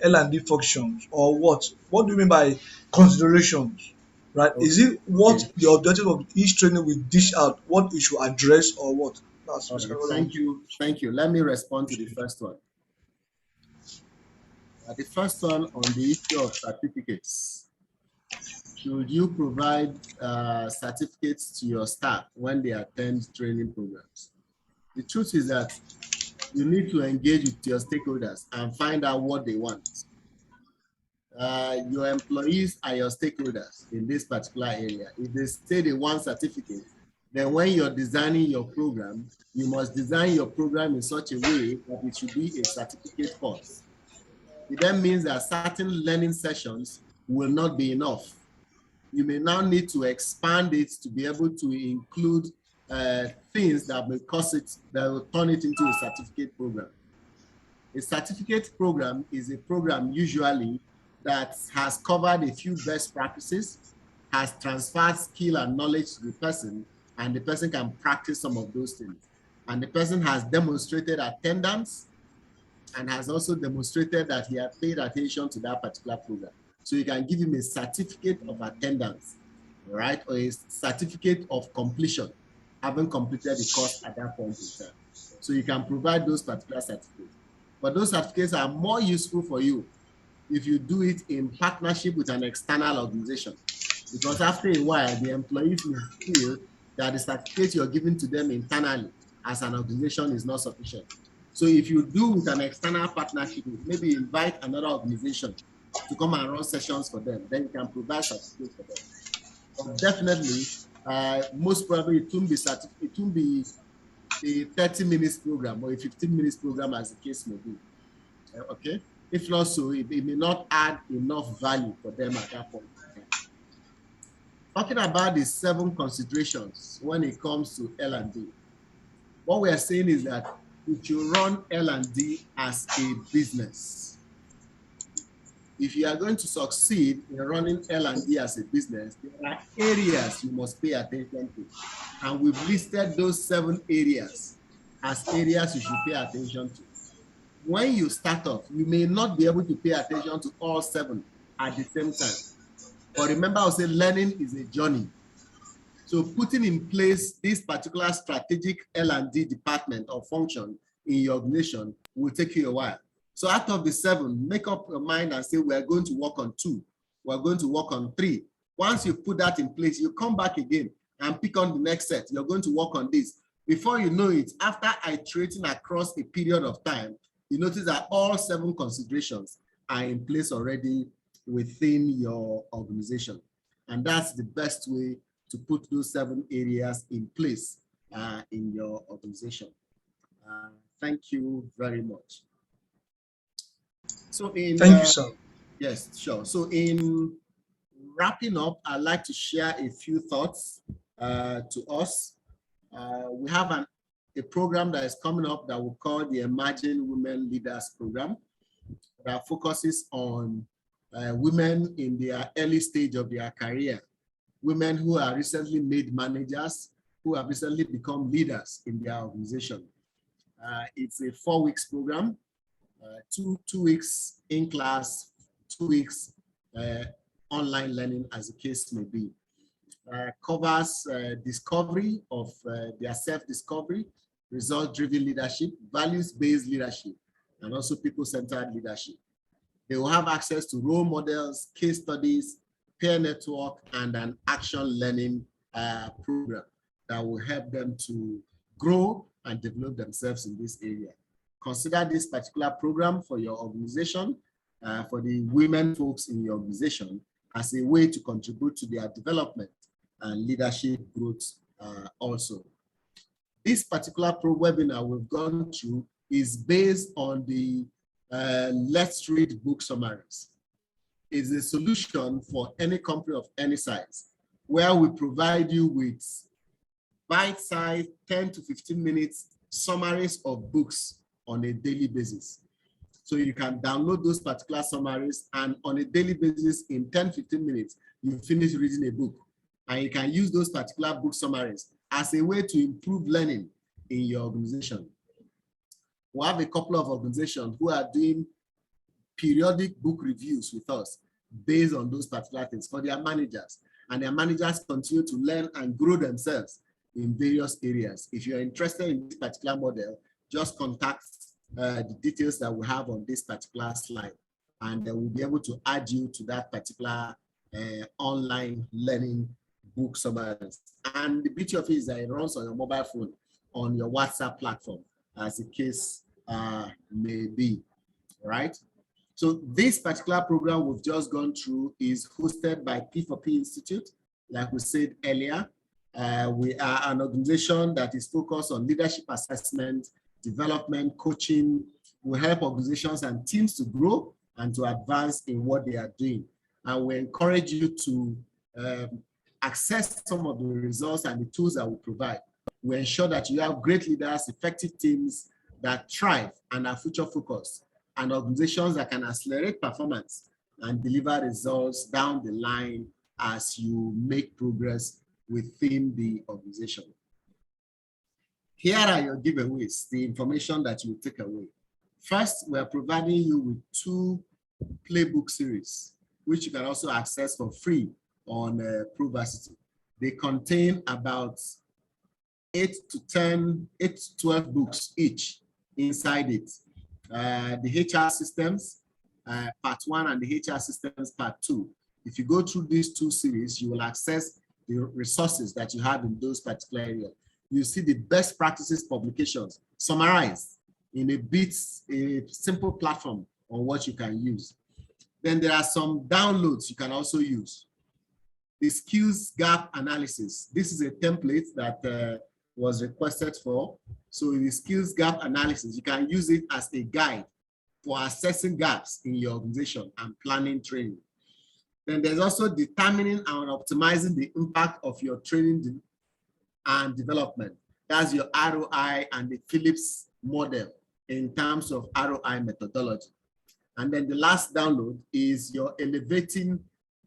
L&D functions, or what? What do you mean by considerations? Right? Is Okay. it what Okay. the objective of each training we dish out, what we should address, or what? That's All basically right. what I Thank want. you. Thank you. Let me respond to the first one. The first one on the issue of certificates. Should you provide certificates to your staff when they attend training programs? The truth is that you need to engage with your stakeholders and find out what they want. Your employees are your stakeholders in this particular area. If they say they want certificates, then when you're designing your program, you must design your program in such a way that it should be a certificate course. It then means that certain learning sessions will not be enough. You may now need to expand it to be able to include things that will that will turn it into a certificate program. A certificate program is a program usually that has covered a few best practices, has transferred skill and knowledge to the person, and the person can practice some of those things. And the person has demonstrated attendance and has also demonstrated that he had paid attention to that particular program. So you can give him a certificate of attendance, right? Or a certificate of completion, having completed the course at that point in time. So you can provide those particular certificates. But those certificates are more useful for you if you do it in partnership with an external organization. Because after a while, the employees may feel that the certificate you're giving to them internally as an organization is not sufficient. So if you do with an external partnership, maybe invite another organization to come and run sessions for them, then you can provide certificates for them. But definitely, most probably it won't be a 30 minutes program or a 15 minutes program as the case may be. Okay? If not so, it may not add enough value for them at that point in time. Talking about the 7 considerations when it comes to L&D, what we are saying is that if you run L&D as a business, if you are going to succeed in running L&D as a business, there are areas you must pay attention to. And we've listed those 7 areas as areas you should pay attention to. When you start off, you may not be able to pay attention to all 7 at the same time. But remember, I say learning is a journey. So putting in place this particular strategic L&D department or function in your organization will take you a while. So out of the 7, make up your mind and say, we're going to work on 2. We're going to work on 3. Once you put that in place, you come back again and pick on the next set. You're going to work on this. Before you know it, after iterating across a period of time, you notice that all 7 considerations are in place already within your organization. And that's the best way to put those 7 areas in place in your organization. Thank you very much. So Thank you, sir. Yes, sure. So in wrapping up, I'd like to share a few thoughts to us. We have a program that is coming up that we call the Emerging Women Leaders Program that focuses on women in their early stage of their career, women who are recently made managers, who have recently become leaders in their organization. It's a 4 weeks program, 2 weeks in class, 2 weeks online learning, as the case may be. Covers discovery of their self-discovery, result-driven leadership, values-based leadership, and also people-centered leadership. They will have access to role models, case studies, peer network, and an action learning program that will help them to grow and develop themselves in this area. Consider this particular program for your organization, for the women folks in your organization, as a way to contribute to their development and leadership growth also. This particular webinar we've gone through is based on the Let's Read book summaries. It's a solution for any company of any size, where we provide you with bite-sized 10 to 15 minutes summaries of books on a daily basis. So you can download those particular summaries, and on a daily basis, in 10-15 minutes, you finish reading a book. And you can use those particular book summaries as a way to improve learning in your organization. We have a couple of organizations who are doing periodic book reviews with us based on those particular things for their managers. And their managers continue to learn and grow themselves in various areas. If you're interested in this particular model, just contact the details that we have on this particular slide, and we'll be able to add you to that particular online learning book summaries. And the beauty of it is that it runs on your mobile phone, on your WhatsApp platform, as the case may be, right? So this particular program we've just gone through is hosted by P4P Institute, like we said earlier. We are an organization that is focused on leadership assessment, development, coaching. We help organizations and teams to grow and to advance in what they are doing. And we encourage you to access some of the results and the tools that we provide. We ensure that you have great leaders, effective teams that thrive and are future focused, and organizations that can accelerate performance and deliver results down the line as you make progress within the organization. Here are your giveaways, the information that you will take away. First, we are providing you with 2 playbook series, which you can also access for free on ProVarsity. They contain about 8 to 12 books each inside it. The HR systems, part 1, and the HR systems, part 2. If you go through these 2 series, you will access the resources that you have in those particular areas. You see the best practices publications summarized in a simple platform on what you can use. Then there are some downloads you can also use. The skills gap analysis. This is a template that was requested for. So the skills gap analysis, you can use it as a guide for assessing gaps in your organization and planning training. Then there's also determining and optimizing the impact of your training and development. That's your ROI and the Phillips model in terms of ROI methodology. And then the last download is your elevating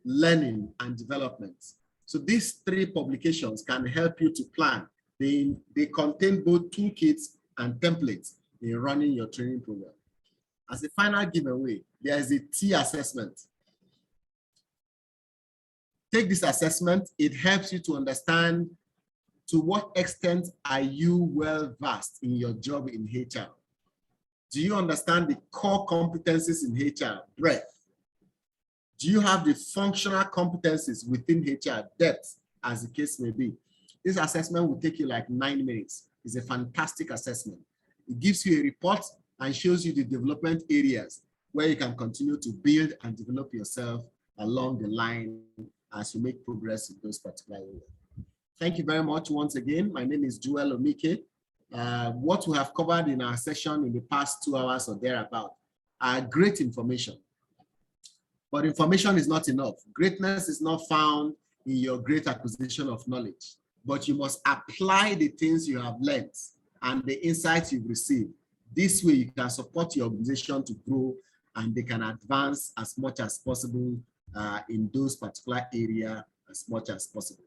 learning and development. So these 3 publications can help you to plan. They contain both toolkits and templates in running your training program. As a final giveaway, there is a T assessment. Take this assessment. It helps you to understand to what extent are you well versed in your job in HR. Do you understand the core competencies in HR, breadth? Do you have the functional competencies within HR, depth, as the case may be? This assessment will take you like 9 minutes. It's a fantastic assessment. It gives you a report and shows you the development areas where you can continue to build and develop yourself along the line as you make progress in those particular areas. Thank you very much once again. My name is Joel Omike. What we have covered in our session in the past 2 hours or thereabout are great information. But information is not enough. Greatness is not found in your great acquisition of knowledge, but you must apply the things you have learned and the insights you've received. This way you can support your organization to grow and they can advance as much as possible in those particular areas as much as possible.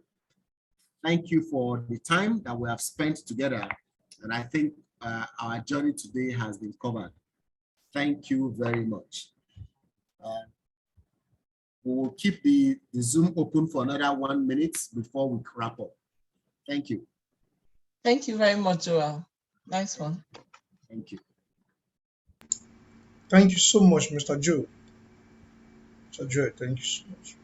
Thank you for the time that we have spent together. And I think our journey today has been covered. Thank you very much. We will keep the Zoom open for another 1 minute before we wrap up. Thank you. Thank you very much, Joel. Nice one. Thank you. Thank you so much, Mr. Joe. Mr. Joe, thank you so much.